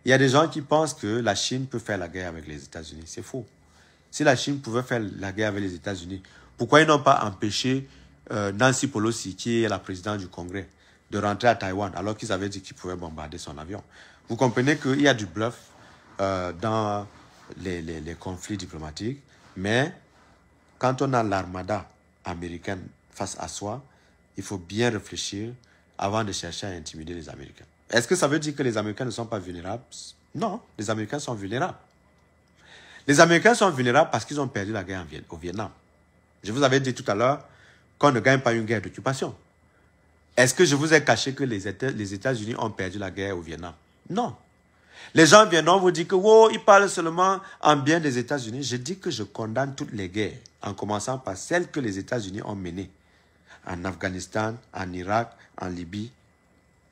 Il y a des gens qui pensent que la Chine peut faire la guerre avec les États-Unis. C'est faux. Si la Chine pouvait faire la guerre avec les États-Unis, pourquoi ils n'ont pas empêché Nancy Pelosi, qui est la présidente du Congrès, de rentrer à Taïwan alors qu'ils avaient dit qu'ils pouvaient bombarder son avion? Vous comprenez qu'il y a du bluff dans les conflits diplomatiques, mais quand on a l'armada américaine face à soi, il faut bien réfléchir avant de chercher à intimider les Américains. Est-ce que ça veut dire que les Américains ne sont pas vulnérables? Non, les Américains sont vulnérables. Les Américains sont vulnérables parce qu'ils ont perdu la guerre au Vietnam. Je vous avais dit tout à l'heure qu'on ne gagne pas une guerre d'occupation. Est-ce que je vous ai caché que les États-Unis ont perdu la guerre au Vietnam? Non. Les gens viendront vous dire que oh, ils parlent seulement en bien des États-Unis. Je dis que je condamne toutes les guerres, en commençant par celles que les États-Unis ont menées. En Afghanistan, en Irak, en Libye,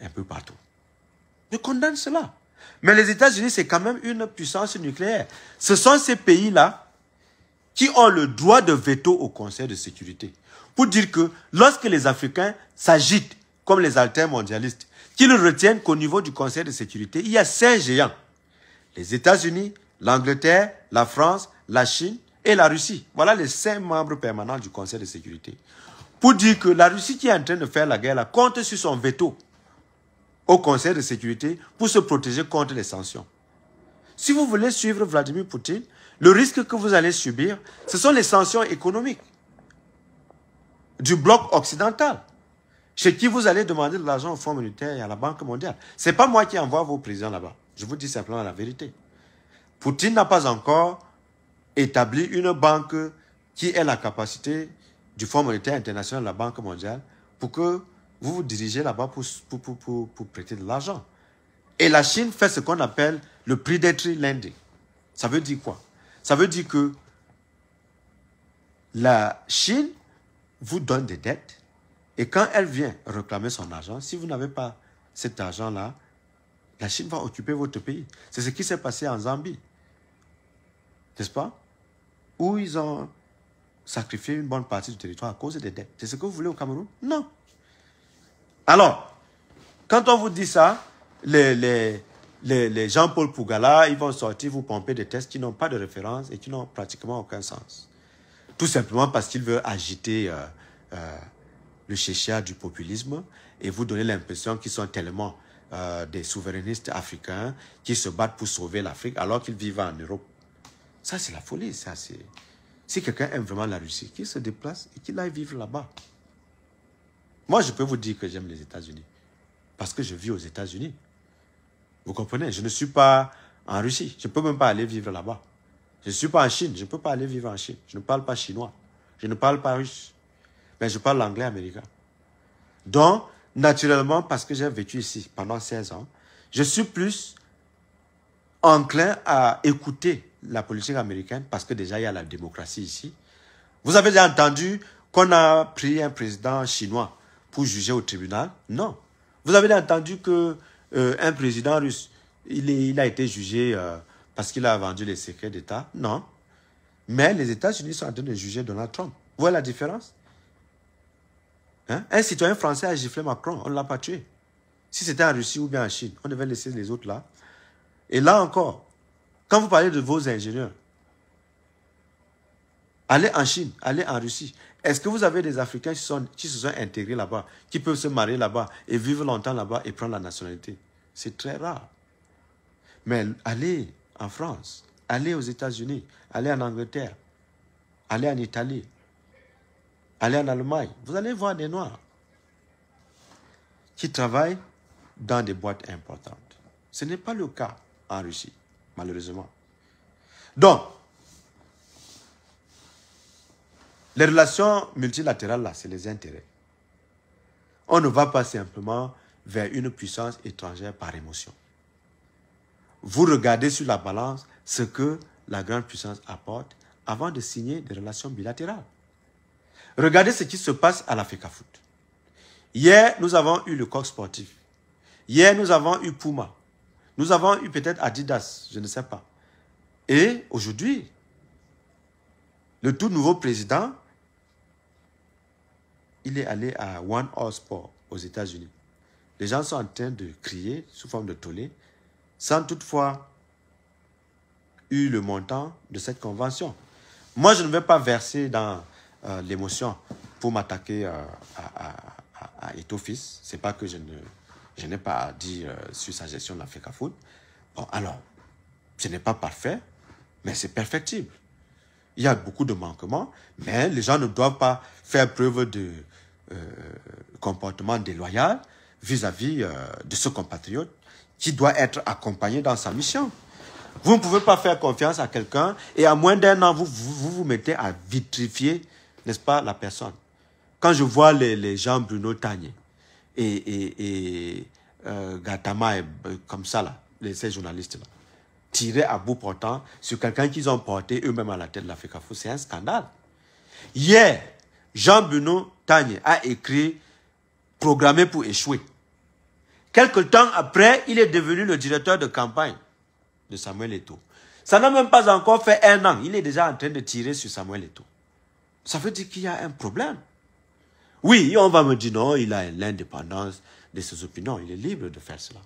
un peu partout. Je condamne cela. Mais les États-Unis, c'est quand même une puissance nucléaire. Ce sont ces pays-là qui ont le droit de veto au Conseil de sécurité. Pour dire que lorsque les Africains s'agitent comme les altermondialistes, qu'ils retiennent qu'au niveau du Conseil de sécurité, il y a 5 géants. Les États-Unis, l'Angleterre, la France, la Chine et la Russie. Voilà les 5 membres permanents du Conseil de sécurité. Pour dire que la Russie qui est en train de faire la guerre là, compte sur son veto au Conseil de sécurité pour se protéger contre les sanctions. Si vous voulez suivre Vladimir Poutine, le risque que vous allez subir, ce sont les sanctions économiques du bloc occidental, chez qui vous allez demander de l'argent au Fonds monétaire et à la Banque mondiale. Ce n'est pas moi qui envoie vos présidents là-bas. Je vous dis simplement la vérité. Poutine n'a pas encore établi une banque qui ait la capacité du Fonds monétaire international, la Banque mondiale, pour que vous vous dirigez là-bas pour prêter de l'argent. Et la Chine fait ce qu'on appelle le predatory lending. Ça veut dire quoi? Ça veut dire que la Chine vous donne des dettes et quand elle vient réclamer son argent, si vous n'avez pas cet argent-là, la Chine va occuper votre pays. C'est ce qui s'est passé en Zambie. N'est-ce pas? Où ils ont sacrifié une bonne partie du territoire à cause des dettes. C'est ce que vous voulez au Cameroun? Non. Alors, quand on vous dit ça, les Jean-Paul Pougala, ils vont sortir vous pomper des tests qui n'ont pas de référence et qui n'ont pratiquement aucun sens. Tout simplement parce qu'ils veulent agiter le chéchia du populisme et vous donner l'impression qu'ils sont tellement des souverainistes africains qui se battent pour sauver l'Afrique alors qu'ils vivent en Europe. Ça, c'est la folie. Ça, c'est... Si quelqu'un aime vraiment la Russie, qu'il se déplace et qu'il aille vivre là-bas. Moi, je peux vous dire que j'aime les États-Unis. parce que je vis aux États-Unis. Vous comprenez? Je ne suis pas en Russie. Je ne peux même pas aller vivre là-bas. Je ne suis pas en Chine. Je ne peux pas aller vivre en Chine. Je ne parle pas chinois. Je ne parle pas russe. Mais je parle l'anglais américain. Donc, naturellement, parce que j'ai vécu ici pendant 16 ans, je suis plus enclin à écouter la politique américaine parce que déjà, il y a la démocratie ici. Vous avez déjà entendu qu'on a pris un président chinois pour juger au tribunal? Non. Vous avez déjà entendu que un président russe, il a été jugé parce qu'il a vendu les secrets d'État? Non. Mais les États-Unis sont en train de juger Donald Trump. Vous voyez la différence? Hein? Un citoyen français a giflé Macron, on ne l'a pas tué. Si c'était en Russie ou bien en Chine, on devait laisser les autres là. Et là encore, quand vous parlez de vos ingénieurs, allez en Chine, allez en Russie. Est-ce que vous avez des Africains qui se sont intégrés là-bas, qui peuvent se marier là-bas et vivre longtemps là-bas et prendre la nationalité? C'est très rare. Mais allez en France, allez aux États-Unis, allez en Angleterre, allez en Italie, allez en Allemagne. Vous allez voir des Noirs qui travaillent dans des boîtes importantes. Ce n'est pas le cas en Russie, malheureusement. Donc, les relations multilatérales, là, c'est les intérêts. On ne va pas simplement vers une puissance étrangère par émotion. Vous regardez sur la balance ce que la grande puissance apporte avant de signer des relations bilatérales. Regardez ce qui se passe à la FECAFOOT. Hier, nous avons eu le Coq Sportif. Hier, nous avons eu Puma. Nous avons eu peut-être Adidas, je ne sais pas. Et aujourd'hui, le tout nouveau président, il est allé à One All Sport aux États-Unis. Les gens sont en train de crier sous forme de tollé, sans toutefois eu le montant de cette convention. Moi, je ne vais pas verser dans l'émotion pour m'attaquer à Ethofis. Ce n'est pas que je n'ai pas à dire sur sa gestion de la FECAFOOT. Bon, alors, ce n'est pas parfait, mais c'est perfectible. Il y a beaucoup de manquements, mais les gens ne doivent pas faire preuve de comportement déloyal vis-à-vis de ce compatriote qui doit être accompagné dans sa mission. Vous ne pouvez pas faire confiance à quelqu'un et à moins d'un an, vous mettez à vitrifier, n'est-ce pas, la personne. Quand je vois les gens Bruno Tagné et Gattama, comme ça, là, ces journalistes-là, tirer à bout portant sur quelqu'un qu'ils ont porté eux-mêmes à la tête de la FECAFOOT, c'est un scandale. Hier, Jean-Bruno Tagné a écrit « Programmé pour échouer ». Quelque temps après, il est devenu le directeur de campagne de Samuel Eto'o. Ça n'a même pas encore fait un an. Il est déjà en train de tirer sur Samuel Eto'o. Ça veut dire qu'il y a un problème. Oui, on va me dire non, il a l'indépendance de ses opinions. Il est libre de faire cela.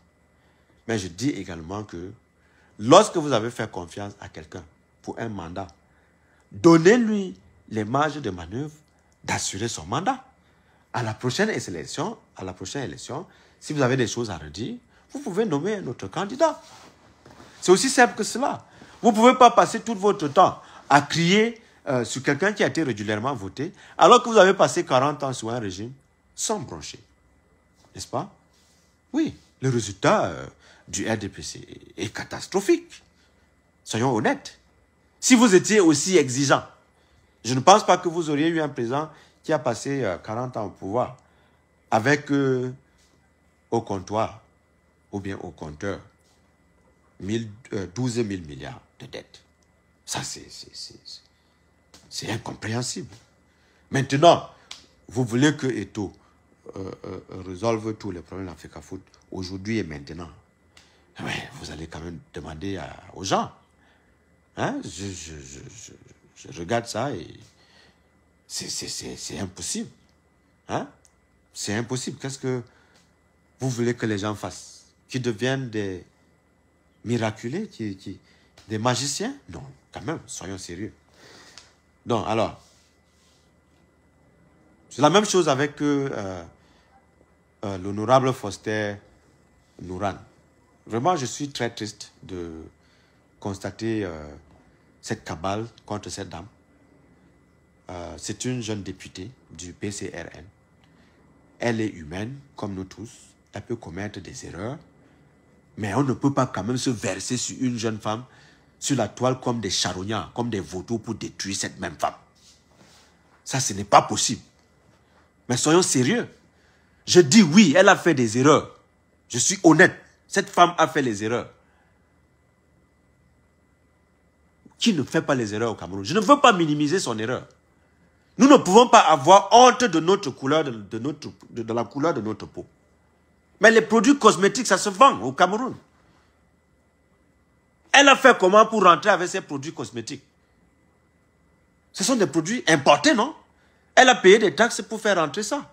Mais je dis également que lorsque vous avez fait confiance à quelqu'un pour un mandat, donnez-lui les marges de manœuvre d'assurer son mandat. À la prochaine élection, si vous avez des choses à redire, vous pouvez nommer un autre candidat. C'est aussi simple que cela. Vous ne pouvez pas passer tout votre temps à crier sur quelqu'un qui a été régulièrement voté, alors que vous avez passé 40 ans sur un régime sans broncher. N'est-ce pas? Oui, le résultat du RDPC est catastrophique. Soyons honnêtes. Si vous étiez aussi exigeant, je ne pense pas que vous auriez eu un président qui a passé 40 ans au pouvoir avec au comptoir ou bien au compteur 12 000 milliards de dettes. Ça, c'est incompréhensible. Maintenant, vous voulez que Eto'o résolve tous les problèmes de la FECAFOOT aujourd'hui et maintenant. Mais vous allez quand même demander aux gens. Hein? Je regarde ça et c'est impossible. Hein? C'est impossible. Qu'est-ce que vous voulez que les gens fassent? Qu'ils deviennent des miraculés, des magiciens? Non, quand même, soyons sérieux. Donc, alors, c'est la même chose avec l'honorable Foster Nouran. Vraiment, je suis très triste de constater cette cabale contre cette dame. C'est une jeune députée du PCRN. Elle est humaine, comme nous tous. elle peut commettre des erreurs, mais on ne peut pas quand même se verser sur une jeune femme, sur la toile comme des charognards, comme des vautours pour détruire cette même femme. Ça, ce n'est pas possible. Mais soyons sérieux. Je dis oui, elle a fait des erreurs. Je suis honnête. Cette femme a fait les erreurs. Qui ne fait pas les erreurs au Cameroun? Je ne veux pas minimiser son erreur. Nous ne pouvons pas avoir honte de notre couleur, de la couleur de notre peau. Mais les produits cosmétiques, ça se vend au Cameroun. Elle a fait comment pour rentrer avec ces produits cosmétiques? Ce sont des produits importés, non? Elle a payé des taxes pour faire rentrer ça.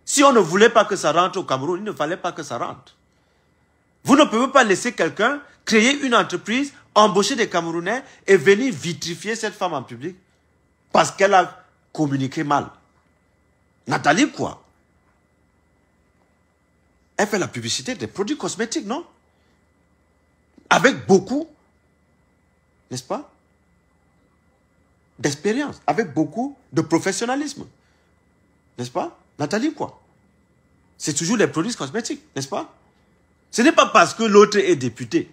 Si on ne voulait pas que ça rentre au Cameroun, il ne fallait pas que ça rentre. Vous ne pouvez pas laisser quelqu'un créer une entreprise, embaucher des Camerounais et venir vitrifier cette femme en public parce qu'elle a communiqué mal. Nathalie, quoi? Elle fait la publicité des produits cosmétiques, non? Avec beaucoup, n'est-ce pas, d'expérience, avec beaucoup de professionnalisme. N'est-ce pas? Nathalie, quoi? C'est toujours des produits cosmétiques, n'est-ce pas? Ce n'est pas parce que l'autre est député,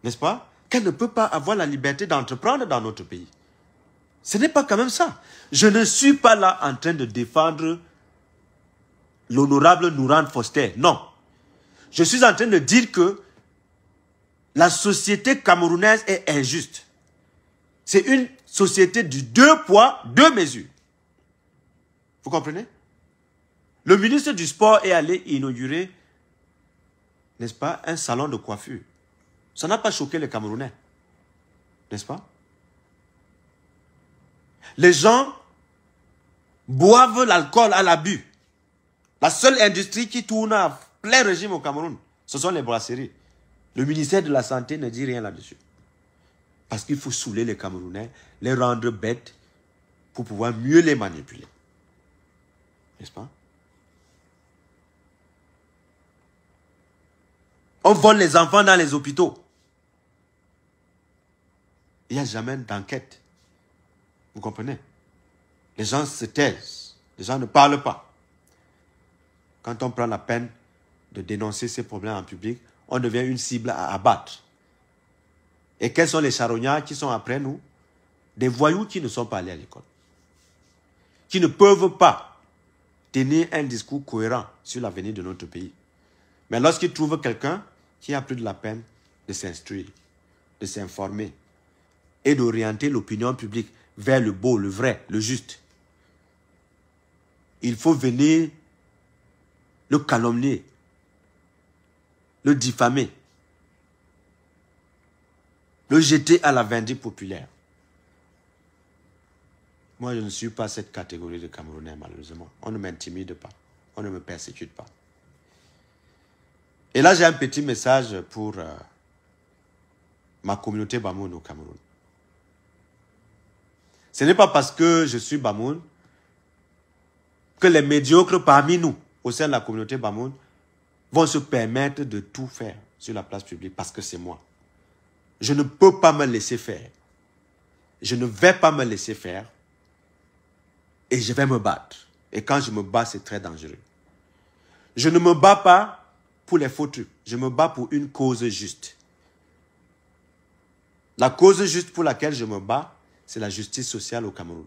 n'est-ce pas, qu'elle ne peut pas avoir la liberté d'entreprendre dans notre pays. Ce n'est pas quand même ça. Je ne suis pas là en train de défendre l'honorable Nourane Foster. Non. Je suis en train de dire que la société camerounaise est injuste. C'est une société du 2 poids, 2 mesures. Vous comprenez? Le ministre du Sport est allé inaugurer, n'est-ce pas, un salon de coiffure. Ça n'a pas choqué les Camerounais. N'est-ce pas? Les gens boivent l'alcool à l'abus. La seule industrie qui tourne à plein régime au Cameroun, ce sont les brasseries. Le ministère de la Santé ne dit rien là-dessus. Parce qu'il faut saouler les Camerounais, les rendre bêtes pour pouvoir mieux les manipuler. N'est-ce pas? On vole les enfants dans les hôpitaux. Il n'y a jamais d'enquête. Vous comprenez? Les gens se taisent. Les gens ne parlent pas. Quand on prend la peine de dénoncer ces problèmes en public, on devient une cible à abattre. Et quels sont les charognards qui sont après nous? Des voyous qui ne sont pas allés à l'école. Qui ne peuvent pas tenir un discours cohérent sur l'avenir de notre pays. Mais lorsqu'ils trouvent quelqu'un qui a pris de la peine de s'instruire, de s'informer et d'orienter l'opinion publique vers le beau, le vrai, le juste, il faut venir le calomnier, le diffamer, le jeter à la vindicte populaire. Moi, je ne suis pas cette catégorie de Camerounais, malheureusement. On ne m'intimide pas. On ne me persécute pas. Et là, j'ai un petit message pour ma communauté Bamoun au Cameroun. Ce n'est pas parce que je suis Bamoun que les médiocres parmi nous, au sein de la communauté Bamoun, vont se permettre de tout faire sur la place publique parce que c'est moi. Je ne peux pas me laisser faire. Je ne vais pas me laisser faire. Et je vais me battre. Et quand je me bats, c'est très dangereux. Je ne me bats pas pour les faux trucs. Je me bats pour une cause juste. La cause juste pour laquelle je me bats, c'est la justice sociale au Cameroun.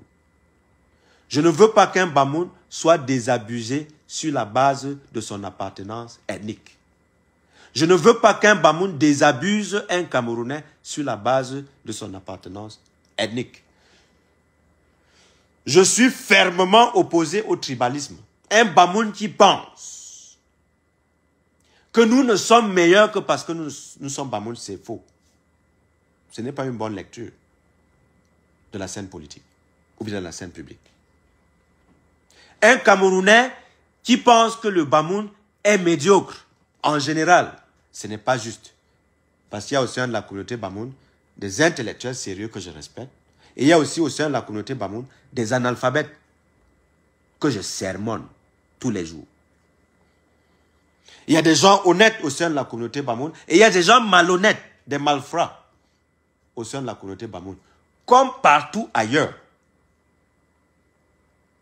Je ne veux pas qu'un Bamoun soit désabusé sur la base de son appartenance ethnique. Je ne veux pas qu'un Bamoun désabuse un Camerounais sur la base de son appartenance ethnique. Je suis fermement opposé au tribalisme. Un Bamoun qui pense que nous ne sommes meilleurs que parce que nous sommes Bamoun, c'est faux. Ce n'est pas une bonne lecture de la scène politique ou bien de la scène publique. Un Camerounais qui pense que le Bamoun est médiocre, en général, ce n'est pas juste. Parce qu'il y a au sein de la communauté Bamoun des intellectuels sérieux que je respecte. Et il y a aussi au sein de la communauté Bamoun des analphabètes que je sermonne tous les jours. Il y a des gens honnêtes au sein de la communauté Bamoun et il y a des gens malhonnêtes, des malfrats au sein de la communauté Bamoun. Comme partout ailleurs.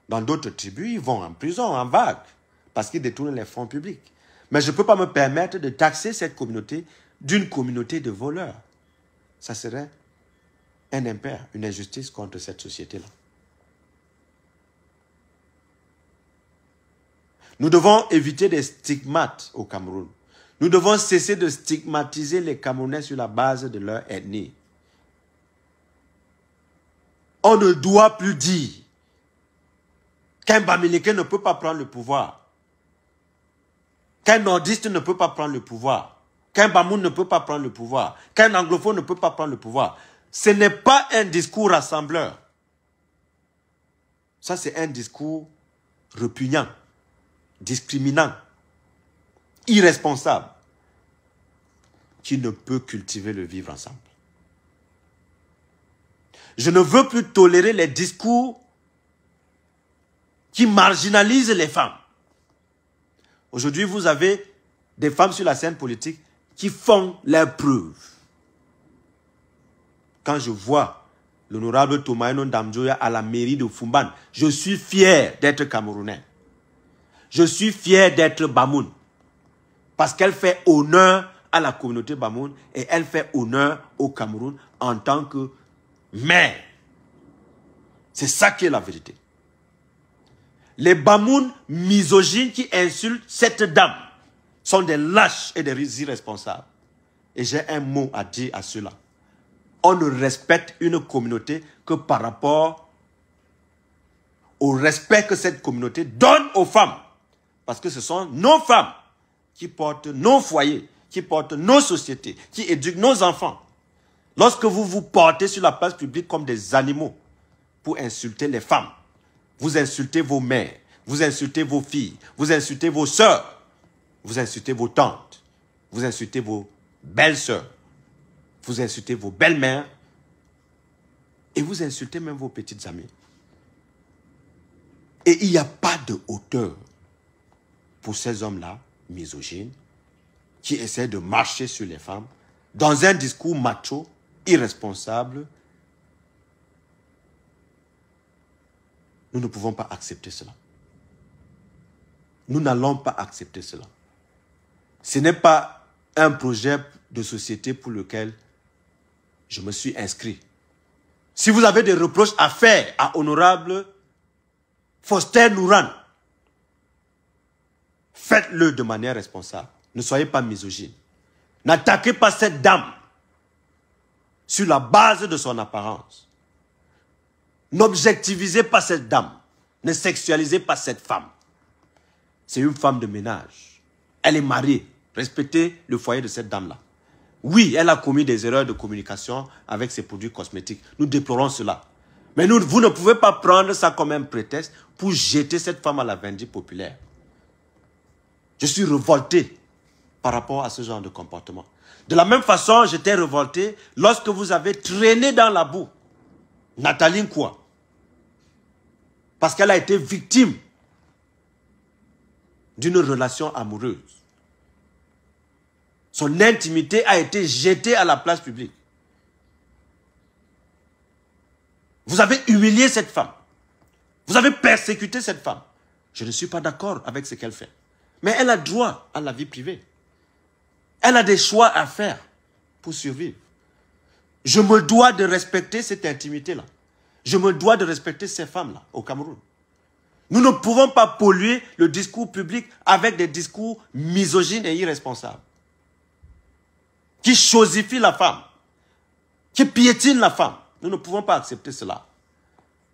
Dans d'autres tribus, ils vont en prison, en vague. parce qu'ils détournent les fonds publics. Mais je ne peux pas me permettre de taxer cette communauté d'une communauté de voleurs. Ça serait un impair, une injustice contre cette société-là. Nous devons éviter des stigmates au Cameroun. Nous devons cesser de stigmatiser les Camerounais sur la base de leur ethnie. On ne doit plus dire qu'un Bamileke ne peut pas prendre le pouvoir, qu'un nordiste ne peut pas prendre le pouvoir, qu'un Bamoun ne peut pas prendre le pouvoir, qu'un anglophone ne peut pas prendre le pouvoir. Ce n'est pas un discours rassembleur. Ça, c'est un discours repugnant, discriminant, irresponsable, qui ne peut cultiver le vivre ensemble. Je ne veux plus tolérer les discours qui marginalisent les femmes. Aujourd'hui, vous avez des femmes sur la scène politique qui font leurs preuves. Quand je vois l'honorable Tomaino Ndamjoya à la mairie de Fumban, je suis fier d'être Camerounais. Je suis fier d'être Bamoun. Parce qu'elle fait honneur à la communauté Bamoun et elle fait honneur au Cameroun en tant que mère. C'est ça qui est la vérité. Les Bamoun misogynes qui insultent cette dame sont des lâches et des irresponsables. Et j'ai un mot à dire à ceux-là. On ne respecte une communauté que par rapport au respect que cette communauté donne aux femmes. Parce que ce sont nos femmes qui portent nos foyers, qui portent nos sociétés, qui éduquent nos enfants. Lorsque vous vous portez sur la place publique comme des animaux pour insulter les femmes, vous insultez vos mères, vous insultez vos filles, vous insultez vos sœurs, vous insultez vos tantes, vous insultez vos belles-sœurs, vous insultez vos belles-mères et vous insultez même vos petites amies. Et il n'y a pas de hauteur pour ces hommes-là, misogynes, qui essaient de marcher sur les femmes dans un discours macho, irresponsable. Nous ne pouvons pas accepter cela. Nous n'allons pas accepter cela. Ce n'est pas un projet de société pour lequel je me suis inscrit. Si vous avez des reproches à faire à Honorable Foster Nouran, faites-le de manière responsable. Ne soyez pas misogyne. N'attaquez pas cette dame sur la base de son apparence. N'objectivisez pas cette dame. Ne sexualisez pas cette femme. C'est une femme de ménage. Elle est mariée. Respectez le foyer de cette dame-là. Oui, elle a commis des erreurs de communication avec ses produits cosmétiques. Nous déplorons cela. Mais vous ne pouvez pas prendre ça comme un prétexte pour jeter cette femme à la vindicte populaire. Je suis révolté par rapport à ce genre de comportement. De la même façon, j'étais révolté lorsque vous avez traîné dans la boue Nathalie Nkwa. Parce qu'elle a été victime d'une relation amoureuse. Son intimité a été jetée à la place publique. Vous avez humilié cette femme. Vous avez persécuté cette femme. Je ne suis pas d'accord avec ce qu'elle fait. Mais elle a droit à la vie privée. Elle a des choix à faire pour survivre. Je me dois de respecter cette intimité-là. Je me dois de respecter ces femmes-là au Cameroun. Nous ne pouvons pas polluer le discours public avec des discours misogynes et irresponsables. Qui chosifient la femme. Qui piétinent la femme. Nous ne pouvons pas accepter cela.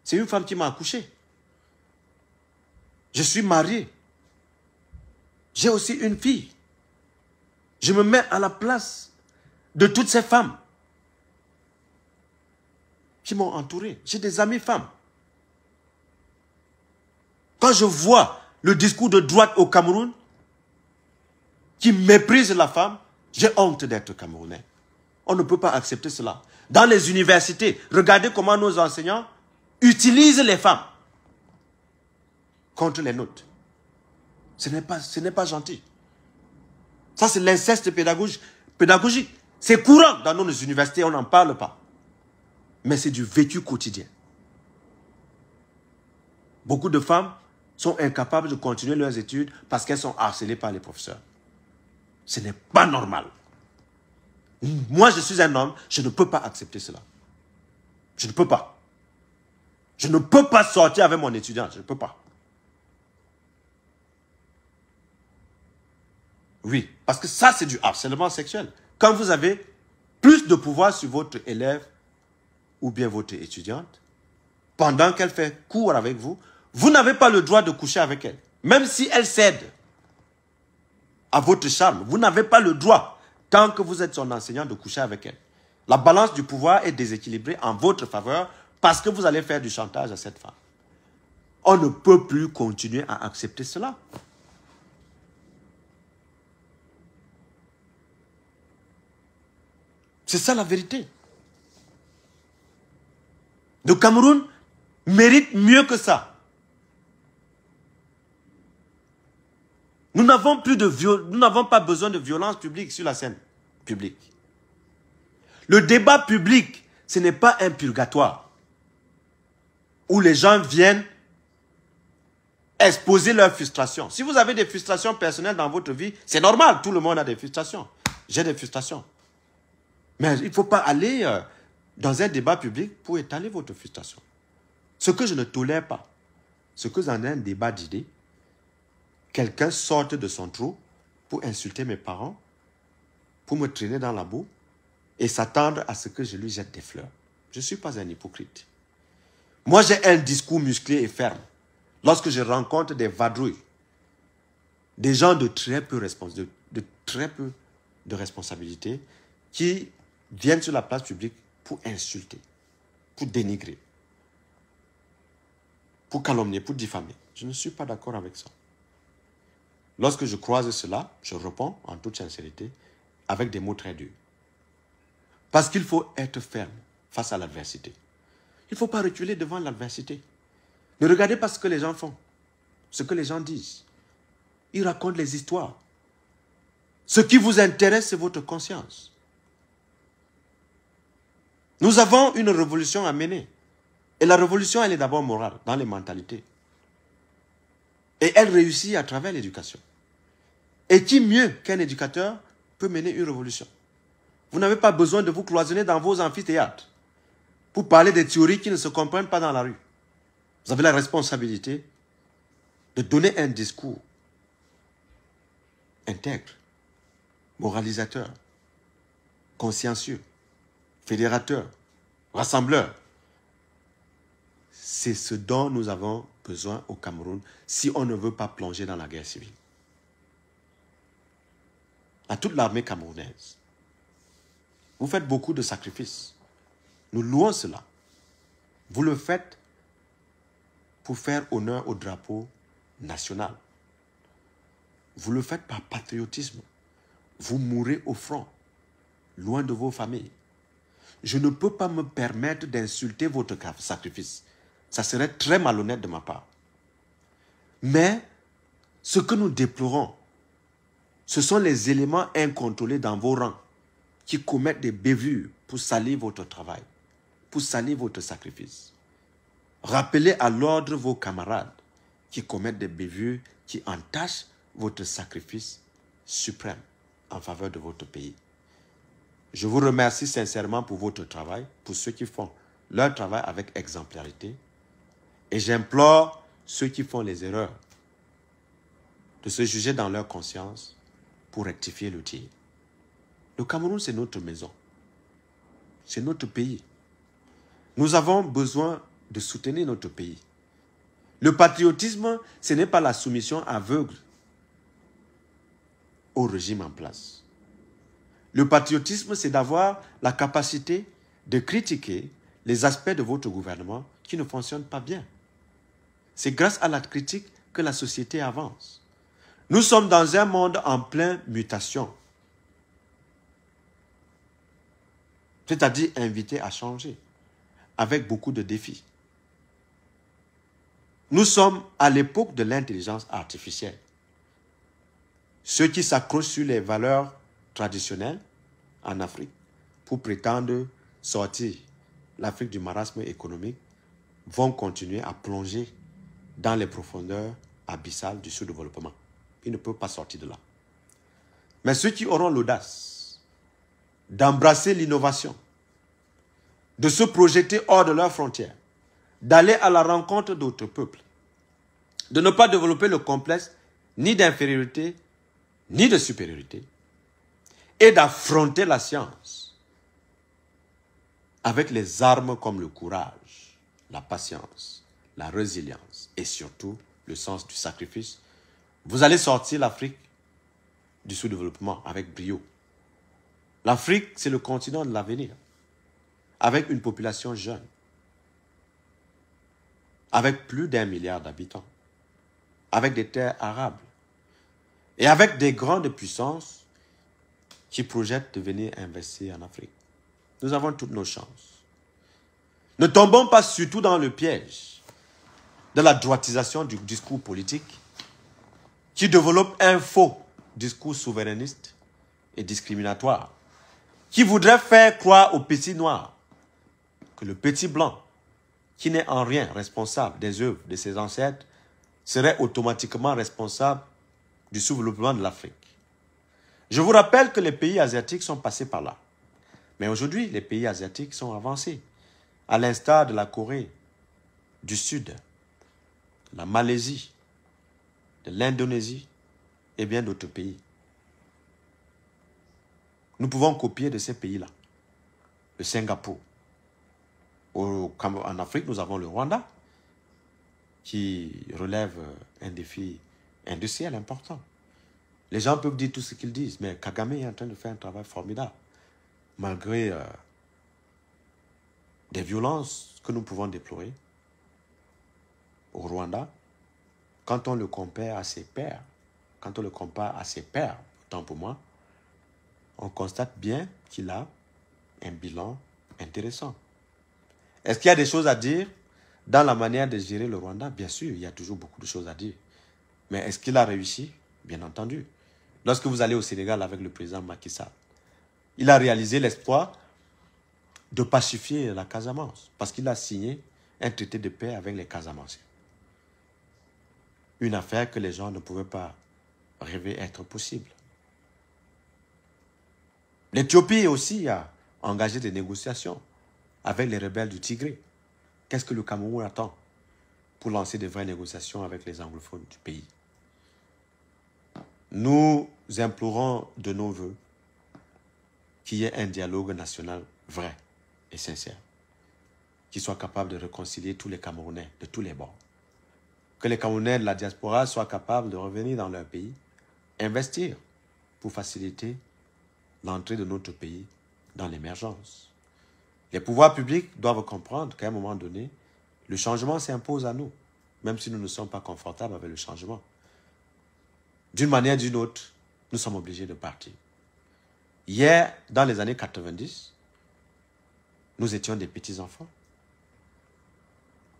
C'est une femme qui m'a accouché. Je suis marié. J'ai aussi une fille. Je me mets à la place de toutes ces femmes qui m'ont entouré. J'ai des amies femmes. Quand je vois le discours de droite au Cameroun qui méprise la femme, j'ai honte d'être Camerounais. On ne peut pas accepter cela. Dans les universités, regardez comment nos enseignants utilisent les femmes contre les nôtres. Ce n'est pas gentil. Ça, c'est l'inceste pédagogique. C'est courant dans nos universités, on n'en parle pas. Mais c'est du vécu quotidien. Beaucoup de femmes sont incapables de continuer leurs études parce qu'elles sont harcelées par les professeurs. Ce n'est pas normal. Moi, je suis un homme, je ne peux pas accepter cela. Je ne peux pas. Je ne peux pas sortir avec mon étudiant, je ne peux pas. Oui, parce que ça, c'est du harcèlement sexuel. Quand vous avez plus de pouvoir sur votre élève ou bien votre étudiante, pendant qu'elle fait cours avec vous, vous n'avez pas le droit de coucher avec elle. Même si elle cède à votre charme, vous n'avez pas le droit, tant que vous êtes son enseignant, de coucher avec elle. La balance du pouvoir est déséquilibrée en votre faveur parce que vous allez faire du chantage à cette femme. On ne peut plus continuer à accepter cela. C'est ça la vérité. Le Cameroun mérite mieux que ça. Nous n'avons pas besoin de violence publique sur la scène publique. Le débat public, ce n'est pas un purgatoire où les gens viennent exposer leurs frustrations. Si vous avez des frustrations personnelles dans votre vie, c'est normal, tout le monde a des frustrations. J'ai des frustrations. Mais il ne faut pas aller dans un débat public pour étaler votre frustration. Ce que je ne tolère pas, c'est que dans un débat d'idées, quelqu'un sorte de son trou pour insulter mes parents, pour me traîner dans la boue et s'attendre à ce que je lui jette des fleurs. Je ne suis pas un hypocrite. Moi, j'ai un discours musclé et ferme. Lorsque je rencontre des vadrouilles, des gens de très peu de responsabilité qui viennent sur la place publique pour insulter, pour dénigrer, pour calomnier, pour diffamer. Je ne suis pas d'accord avec ça. Lorsque je croise cela, je réponds en toute sincérité avec des mots très durs. Parce qu'il faut être ferme face à l'adversité. Il ne faut pas reculer devant l'adversité. Ne regardez pas ce que les gens font, ce que les gens disent. Ils racontent les histoires. Ce qui vous intéresse, c'est votre conscience. Nous avons une révolution à mener. Et la révolution, elle est d'abord morale, dans les mentalités. Et elle réussit à travers l'éducation. Et qui mieux qu'un éducateur peut mener une révolution? Vous n'avez pas besoin de vous cloisonner dans vos amphithéâtres pour parler des théories qui ne se comprennent pas dans la rue. Vous avez la responsabilité de donner un discours intègre, moralisateur, consciencieux, fédérateur, rassembleur. C'est ce dont nous avons besoin au Cameroun si on ne veut pas plonger dans la guerre civile. À toute l'armée camerounaise, vous faites beaucoup de sacrifices. Nous louons cela. Vous le faites pour faire honneur au drapeau national. Vous le faites par patriotisme. Vous mourrez au front, loin de vos familles. Je ne peux pas me permettre d'insulter votre sacrifice. Ça serait très malhonnête de ma part. Mais ce que nous déplorons, ce sont les éléments incontrôlés dans vos rangs qui commettent des bévues pour salir votre travail, pour salir votre sacrifice. Rappelez à l'ordre vos camarades qui commettent des bévues, qui entachent votre sacrifice suprême en faveur de votre pays. Je vous remercie sincèrement pour votre travail, pour ceux qui font leur travail avec exemplarité. Et j'implore ceux qui font les erreurs de se juger dans leur conscience pour rectifier le tir. Le Cameroun, c'est notre maison. C'est notre pays. Nous avons besoin de soutenir notre pays. Le patriotisme, ce n'est pas la soumission aveugle au régime en place. Le patriotisme, c'est d'avoir la capacité de critiquer les aspects de votre gouvernement qui ne fonctionnent pas bien. C'est grâce à la critique que la société avance. Nous sommes dans un monde en pleine mutation. C'est-à-dire invité à changer, avec beaucoup de défis. Nous sommes à l'époque de l'intelligence artificielle. Ceux qui s'accrochent sur les valeurs traditionnelles en Afrique pour prétendre sortir l'Afrique du marasme économique vont continuer à plonger dans les profondeurs abyssale du sous-développement. Ils ne peuvent pas sortir de là. Mais ceux qui auront l'audace d'embrasser l'innovation, de se projeter hors de leurs frontières, d'aller à la rencontre d'autres peuples, de ne pas développer le complexe ni d'infériorité, ni de supériorité, et d'affronter la science avec les armes comme le courage, la patience, la résilience et surtout le sens du sacrifice, vous allez sortir l'Afrique du sous-développement avec brio. L'Afrique, c'est le continent de l'avenir, avec une population jeune, avec plus d'1 milliard d'habitants, avec des terres arables et avec des grandes puissances qui projettent de venir investir en Afrique. Nous avons toutes nos chances. Ne tombons pas surtout dans le piège de la droitisation du discours politique qui développe un faux discours souverainiste et discriminatoire qui voudrait faire croire aux petits noirs que le petit blanc, qui n'est en rien responsable des œuvres de ses ancêtres, serait automatiquement responsable du sous-développement de l'Afrique. Je vous rappelle que les pays asiatiques sont passés par là. Mais aujourd'hui, les pays asiatiques sont avancés, à l'instar de la Corée du Sud, la Malaisie, de l'Indonésie et bien d'autres pays. Nous pouvons copier de ces pays-là. Le Singapour. En Afrique, nous avons le Rwanda, qui relève un défi industriel important. Les gens peuvent dire tout ce qu'ils disent, mais Kagame est en train de faire un travail formidable, malgré des violences que nous pouvons déplorer au Rwanda. Quand on le compare à ses pairs, autant pour moi, on constate bien qu'il a un bilan intéressant. Est-ce qu'il y a des choses à dire dans la manière de gérer le Rwanda? Bien sûr, il y a toujours beaucoup de choses à dire. Mais est-ce qu'il a réussi? Bien entendu. Lorsque vous allez au Sénégal avec le président Macky Sall, il a réalisé l'exploit de pacifier la Casamance parce qu'il a signé un traité de paix avec les Casamanciens. Une affaire que les gens ne pouvaient pas rêver être possible. L'Éthiopie aussi a engagé des négociations avec les rebelles du Tigré. Qu'est-ce que le Cameroun attend pour lancer de vraies négociations avec les anglophones du pays? Nous implorons de nos voeux qu'il y ait un dialogue national vrai et sincère, qui soit capable de réconcilier tous les Camerounais de tous les bords. Que les Camerounais de la diaspora soient capables de revenir dans leur pays, investir pour faciliter l'entrée de notre pays dans l'émergence. Les pouvoirs publics doivent comprendre qu'à un moment donné, le changement s'impose à nous, même si nous ne sommes pas confortables avec le changement. D'une manière ou d'une autre, nous sommes obligés de partir. Hier, dans les années 90, nous étions des petits-enfants.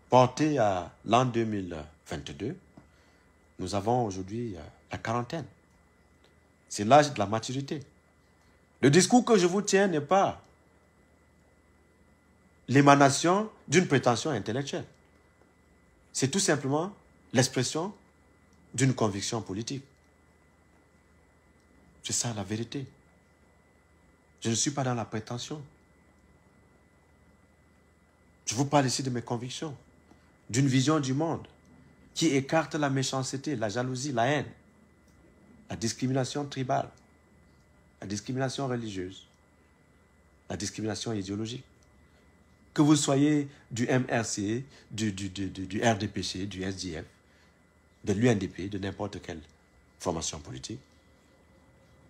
Portés à l'an 2022, nous avons aujourd'hui la quarantaine. C'est l'âge de la maturité. Le discours que je vous tiens n'est pas l'émanation d'une prétention intellectuelle. C'est tout simplement l'expression d'une conviction politique. C'est ça la vérité. Je ne suis pas dans la prétention. Je vous parle ici de mes convictions, d'une vision du monde qui écarte la méchanceté, la jalousie, la haine, la discrimination tribale, la discrimination religieuse, la discrimination idéologique. Que vous soyez du MRC, du RDPC, du SDF, de l'UNDP, de n'importe quelle formation politique,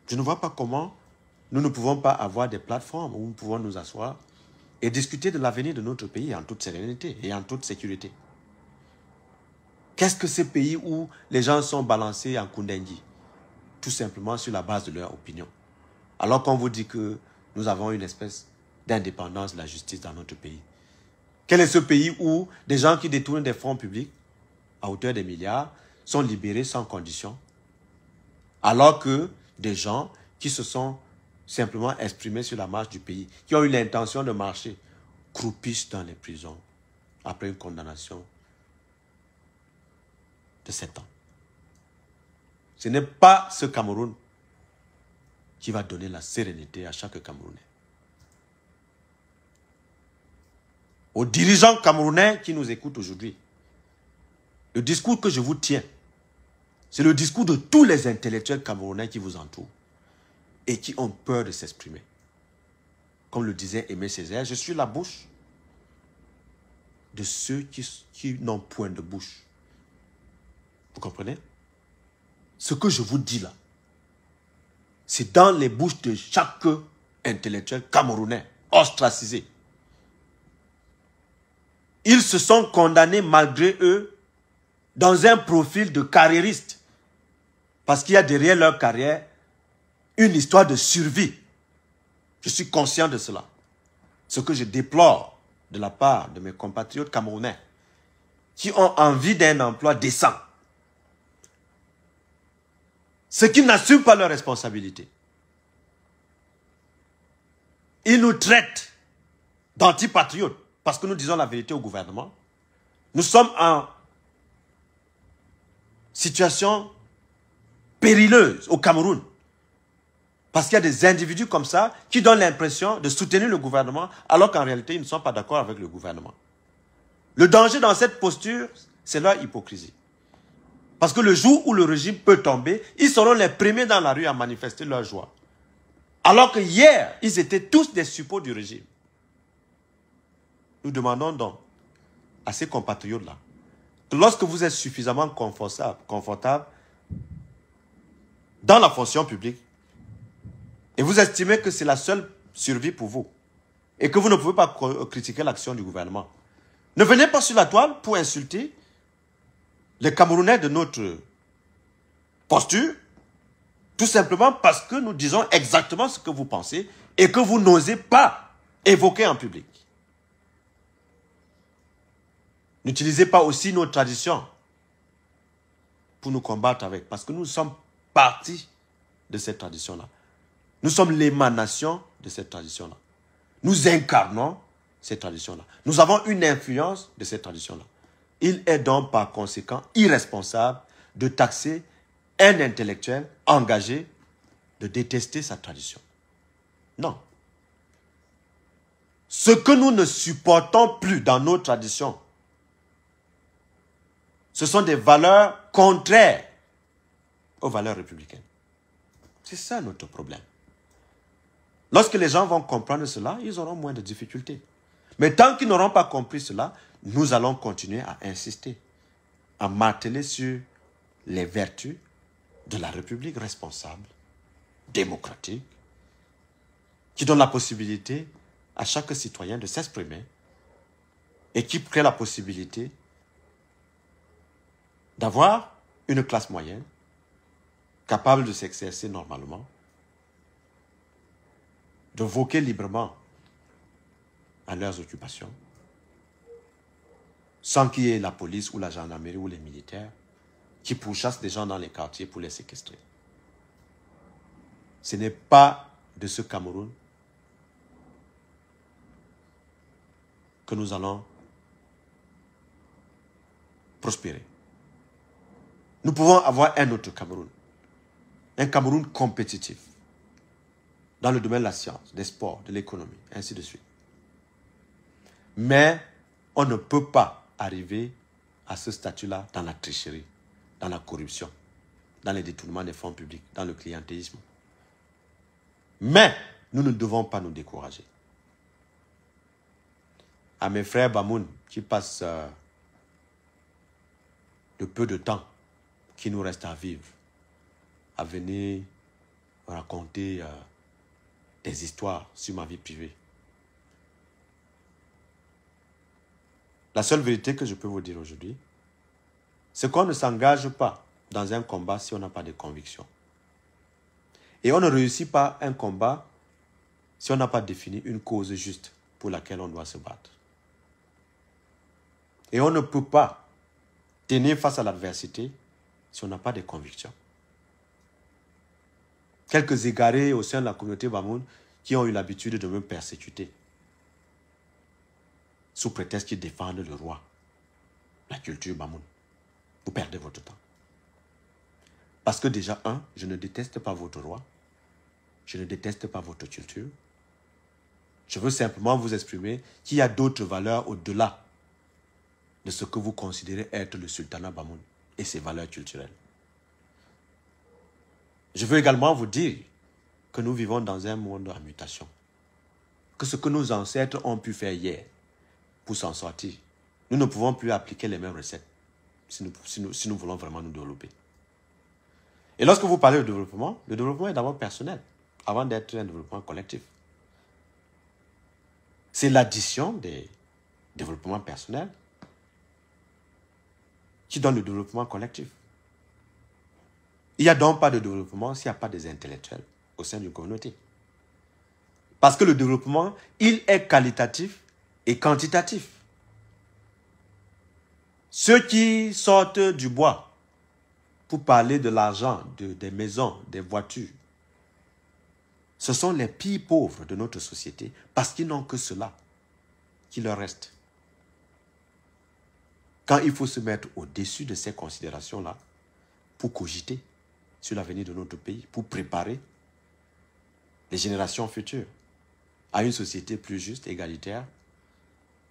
je ne vois pas comment nous ne pouvons pas avoir des plateformes où nous pouvons nous asseoir et discuter de l'avenir de notre pays en toute sérénité et en toute sécurité. Qu'est-ce que ces pays où les gens sont balancés en Kundengi? Tout simplement sur la base de leur opinion. Alors qu'on vous dit que nous avons une espèce d'indépendance de la justice dans notre pays. Quel est ce pays où des gens qui détournent des fonds publics à hauteur des milliards sont libérés sans condition, alors que des gens qui se sont simplement exprimés sur la marche du pays, qui ont eu l'intention de marcher, croupissent dans les prisons après une condamnation de 7 ans. Ce n'est pas ce Cameroun qui va donner la sérénité à chaque Camerounais. Aux dirigeants camerounais qui nous écoutent aujourd'hui, le discours que je vous tiens, c'est le discours de tous les intellectuels camerounais qui vous entourent et qui ont peur de s'exprimer. Comme le disait Aimé Césaire, je suis la bouche de ceux qui n'ont point de bouche. Vous comprenez? Ce que je vous dis là, c'est dans les bouches de chaque intellectuel camerounais ostracisé. Ils se sont condamnés malgré eux dans un profil de carriériste. Parce qu'il y a derrière leur carrière une histoire de survie. Je suis conscient de cela. Ce que je déplore de la part de mes compatriotes camerounais qui ont envie d'un emploi décent. Ceux qui n'assument pas leurs responsabilités. Ils nous traitent d'antipatriotes parce que nous disons la vérité au gouvernement. Nous sommes en situation périleuse au Cameroun. Parce qu'il y a des individus comme ça qui donnent l'impression de soutenir le gouvernement alors qu'en réalité, ils ne sont pas d'accord avec le gouvernement. Le danger dans cette posture, c'est leur hypocrisie. Parce que le jour où le régime peut tomber, ils seront les premiers dans la rue à manifester leur joie. Alors que hier, ils étaient tous des suppôts du régime. Nous demandons donc à ces compatriotes-là que lorsque vous êtes suffisamment confortable dans la fonction publique et vous estimez que c'est la seule survie pour vous et que vous ne pouvez pas critiquer l'action du gouvernement, ne venez pas sur la toile pour insulter les Camerounais de notre posture, tout simplement parce que nous disons exactement ce que vous pensez et que vous n'osez pas évoquer en public. N'utilisez pas aussi nos traditions pour nous combattre avec, parce que nous sommes partis de cette tradition-là. Nous sommes l'émanation de cette tradition-là. Nous incarnons cette tradition-là. Nous avons une influence de cette tradition-là. Il est donc par conséquent irresponsable de taxer un intellectuel engagé de détester sa tradition. Non. Ce que nous ne supportons plus dans nos traditions, ce sont des valeurs contraires aux valeurs républicaines. C'est ça notre problème. Lorsque les gens vont comprendre cela, ils auront moins de difficultés. Mais tant qu'ils n'auront pas compris cela, nous allons continuer à insister, à marteler sur les vertus de la République responsable, démocratique, qui donne la possibilité à chaque citoyen de s'exprimer et qui crée la possibilité d'avoir une classe moyenne capable de s'exercer normalement, de voquer librement à leurs occupations, sans qu'il y ait la police ou la gendarmerie ou les militaires qui pourchassent des gens dans les quartiers pour les séquestrer. Ce n'est pas de ce Cameroun que nous allons prospérer. Nous pouvons avoir un autre Cameroun, un Cameroun compétitif, dans le domaine de la science, des sports, de l'économie, ainsi de suite. Mais on ne peut pas arriver à ce statut-là dans la tricherie, dans la corruption, dans les détournements des fonds publics, dans le clientélisme. Mais nous ne devons pas nous décourager. À mes frères Bamoun qui passent le peu de temps qui nous reste à vivre, à venir raconter des histoires sur ma vie privée. La seule vérité que je peux vous dire aujourd'hui, c'est qu'on ne s'engage pas dans un combat si on n'a pas de conviction. Et on ne réussit pas un combat si on n'a pas défini une cause juste pour laquelle on doit se battre. Et on ne peut pas tenir face à l'adversité si on n'a pas de conviction. Quelques égarés au sein de la communauté Bamoun qui ont eu l'habitude de me persécuter sous prétexte qu'ils défendent le roi, la culture Bamoun. Vous perdez votre temps. Parce que déjà, je ne déteste pas votre roi. Je ne déteste pas votre culture. Je veux simplement vous exprimer qu'il y a d'autres valeurs au-delà de ce que vous considérez être le sultanat Bamoun et ses valeurs culturelles. Je veux également vous dire que nous vivons dans un monde en mutation. Que ce que nos ancêtres ont pu faire hier pour s'en sortir, nous ne pouvons plus appliquer les mêmes recettes si nous voulons vraiment nous développer. Et lorsque vous parlez de développement, le développement est d'abord personnel, avant d'être un développement collectif. C'est l'addition des développements personnels qui donne le développement collectif. Il n'y a donc pas de développement s'il n'y a pas des intellectuels au sein d'une communauté. Parce que le développement, il est qualitatif et quantitatif. Ceux qui sortent du bois pour parler de l'argent, des maisons, des voitures, ce sont les pires pauvres de notre société parce qu'ils n'ont que cela qui leur reste. Quand il faut se mettre au-dessus de ces considérations-là pour cogiter sur l'avenir de notre pays, pour préparer les générations futures à une société plus juste, égalitaire,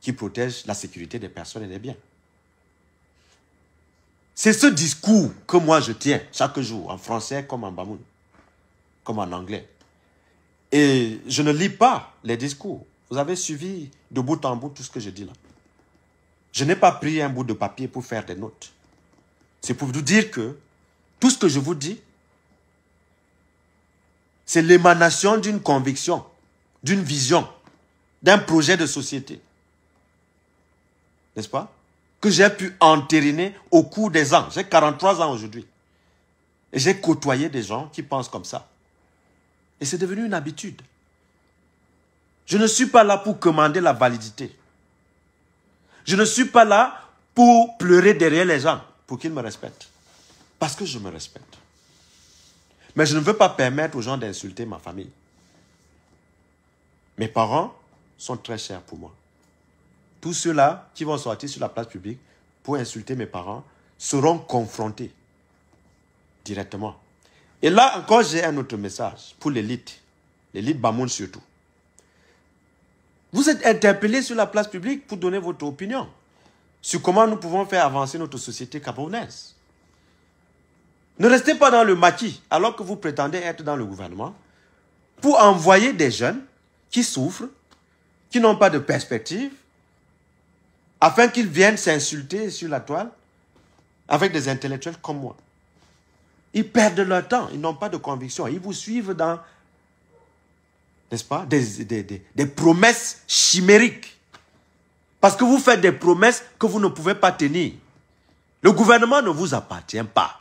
qui protège la sécurité des personnes et des biens. C'est ce discours que moi je tiens chaque jour, en français comme en bamoun, comme en anglais. Et je ne lis pas les discours. Vous avez suivi de bout en bout tout ce que je dis là. Je n'ai pas pris un bout de papier pour faire des notes. C'est pour vous dire que tout ce que je vous dis, c'est l'émanation d'une conviction, d'une vision, d'un projet de société. N'est-ce pas? Que j'ai pu entériner au cours des ans. J'ai 43 ans aujourd'hui. Et j'ai côtoyé des gens qui pensent comme ça. Et c'est devenu une habitude. Je ne suis pas là pour commander la validité. Je ne suis pas là pour pleurer derrière les gens pour qu'ils me respectent. Parce que je me respecte. Mais je ne veux pas permettre aux gens d'insulter ma famille. Mes parents sont très chers pour moi. Tous ceux-là qui vont sortir sur la place publique pour insulter mes parents seront confrontés directement. Et là encore, j'ai un autre message pour l'élite Bamoun surtout. Vous êtes interpellés sur la place publique pour donner votre opinion sur comment nous pouvons faire avancer notre société camerounaise. Ne restez pas dans le maquis alors que vous prétendez être dans le gouvernement pour envoyer des jeunes qui souffrent, qui n'ont pas de perspective, afin qu'ils viennent s'insulter sur la toile avec des intellectuels comme moi. Ils perdent leur temps, ils n'ont pas de conviction. Ils vous suivent dans, n'est-ce pas, des promesses chimériques. Parce que vous faites des promesses que vous ne pouvez pas tenir. Le gouvernement ne vous appartient pas.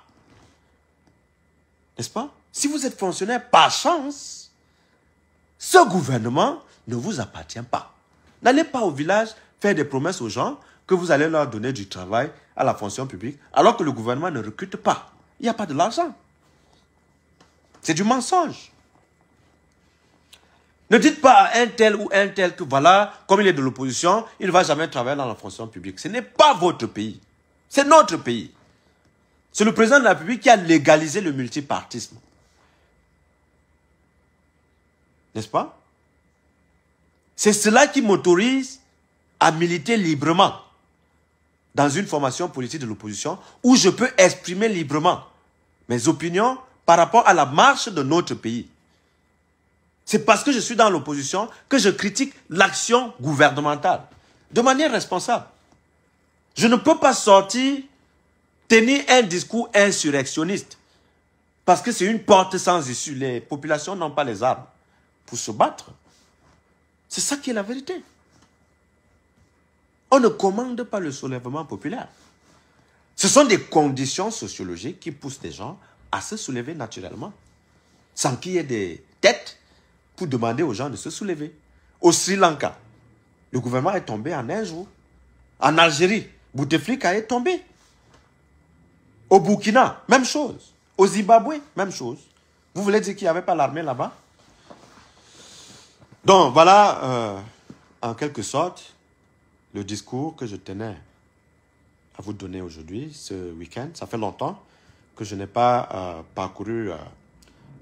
N'est-ce pas? Si vous êtes fonctionnaire par chance, ce gouvernement ne vous appartient pas. N'allez pas au village faire des promesses aux gens que vous allez leur donner du travail à la fonction publique alors que le gouvernement ne recrute pas. Il n'y a pas de l'argent. C'est du mensonge. Ne dites pas à un tel ou un tel que voilà, comme il est de l'opposition, il ne va jamais travailler dans la fonction publique. Ce n'est pas votre pays. C'est notre pays. C'est le président de la République qui a légalisé le multipartisme. N'est-ce pas? C'est cela qui m'autorise à militer librement dans une formation politique de l'opposition où je peux exprimer librement mes opinions par rapport à la marche de notre pays. C'est parce que je suis dans l'opposition que je critique l'action gouvernementale de manière responsable. Je ne peux pas sortir, tenir un discours insurrectionniste parce que c'est une porte sans issue. Les populations n'ont pas les armes pour se battre. C'est ça qui est la vérité. On ne commande pas le soulèvement populaire. Ce sont des conditions sociologiques qui poussent les gens à se soulever naturellement, sans qu'il y ait des têtes pour demander aux gens de se soulever. Au Sri Lanka, le gouvernement est tombé en un jour. En Algérie, Bouteflika est tombé. Au Burkina, même chose. Au Zimbabwe, même chose. Vous voulez dire qu'il n'y avait pas l'armée là-bas? Donc voilà, en quelque sorte, le discours que je tenais à vous donner aujourd'hui, ce week-end. Ça fait longtemps que je n'ai pas parcouru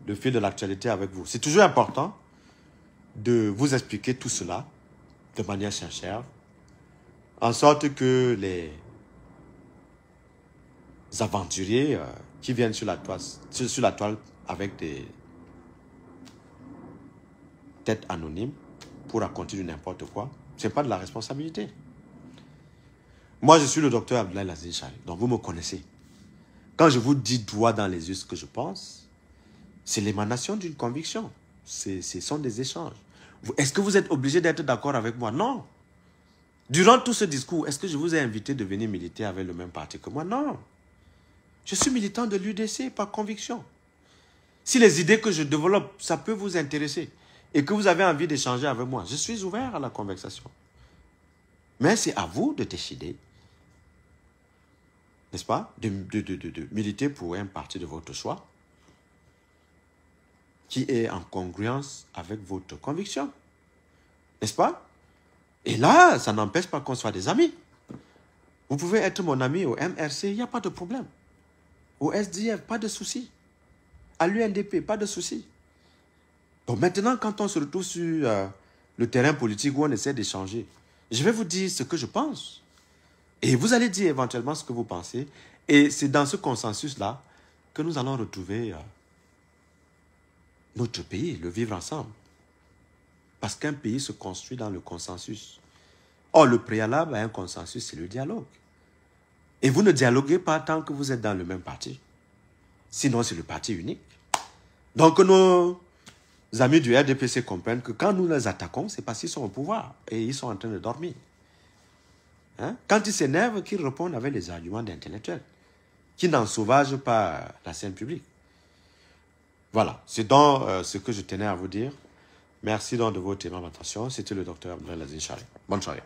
le fil de l'actualité avec vous. C'est toujours important de vous expliquer tout cela de manière sincère, en sorte que les aventuriers qui viennent sur la toile avec des têtes anonymes pour raconter du n'importe quoi, ce n'est pas de la responsabilité. Moi, je suis le docteur Abdoulaye Lassine Chaye, donc vous me connaissez. Quand je vous dis droit dans les yeux ce que je pense, c'est l'émanation d'une conviction. Ce sont des échanges. Est-ce que vous êtes obligé d'être d'accord avec moi? Non. Durant tout ce discours, est-ce que je vous ai invité de venir militer avec le même parti que moi? Non. Je suis militant de l'UDC par conviction. Si les idées que je développe, ça peut vous intéresser et que vous avez envie d'échanger avec moi, je suis ouvert à la conversation. Mais c'est à vous de décider, n'est-ce pas, de militer pour un parti de votre choix qui est en congruence avec votre conviction. N'est-ce pas? Et là, ça n'empêche pas qu'on soit des amis. Vous pouvez être mon ami au MRC, il n'y a pas de problème. Au SDF, pas de souci. À l'UNDP, pas de souci. Donc maintenant, quand on se retrouve sur le terrain politique où on essaie d'échanger, je vais vous dire ce que je pense. Et vous allez dire éventuellement ce que vous pensez. Et c'est dans ce consensus-là que nous allons retrouver notre pays, le vivre ensemble. Parce qu'un pays se construit dans le consensus. Or, le préalable à un consensus, c'est le dialogue. Et vous ne dialoguez pas tant que vous êtes dans le même parti. Sinon, c'est le parti unique. Donc, nos amis du RDPC comprennent que quand nous les attaquons, c'est parce qu'ils sont au pouvoir et ils sont en train de dormir. Hein? Quand ils s'énervent, qu'ils répondent avec les arguments d'intellectuels, qui n'ensauvagent pas la scène publique. Voilà, c'est donc ce que je tenais à vous dire. Merci donc de votre aimable attention. C'était le docteur Abdoulaye Lassine Chaye. Bonne soirée.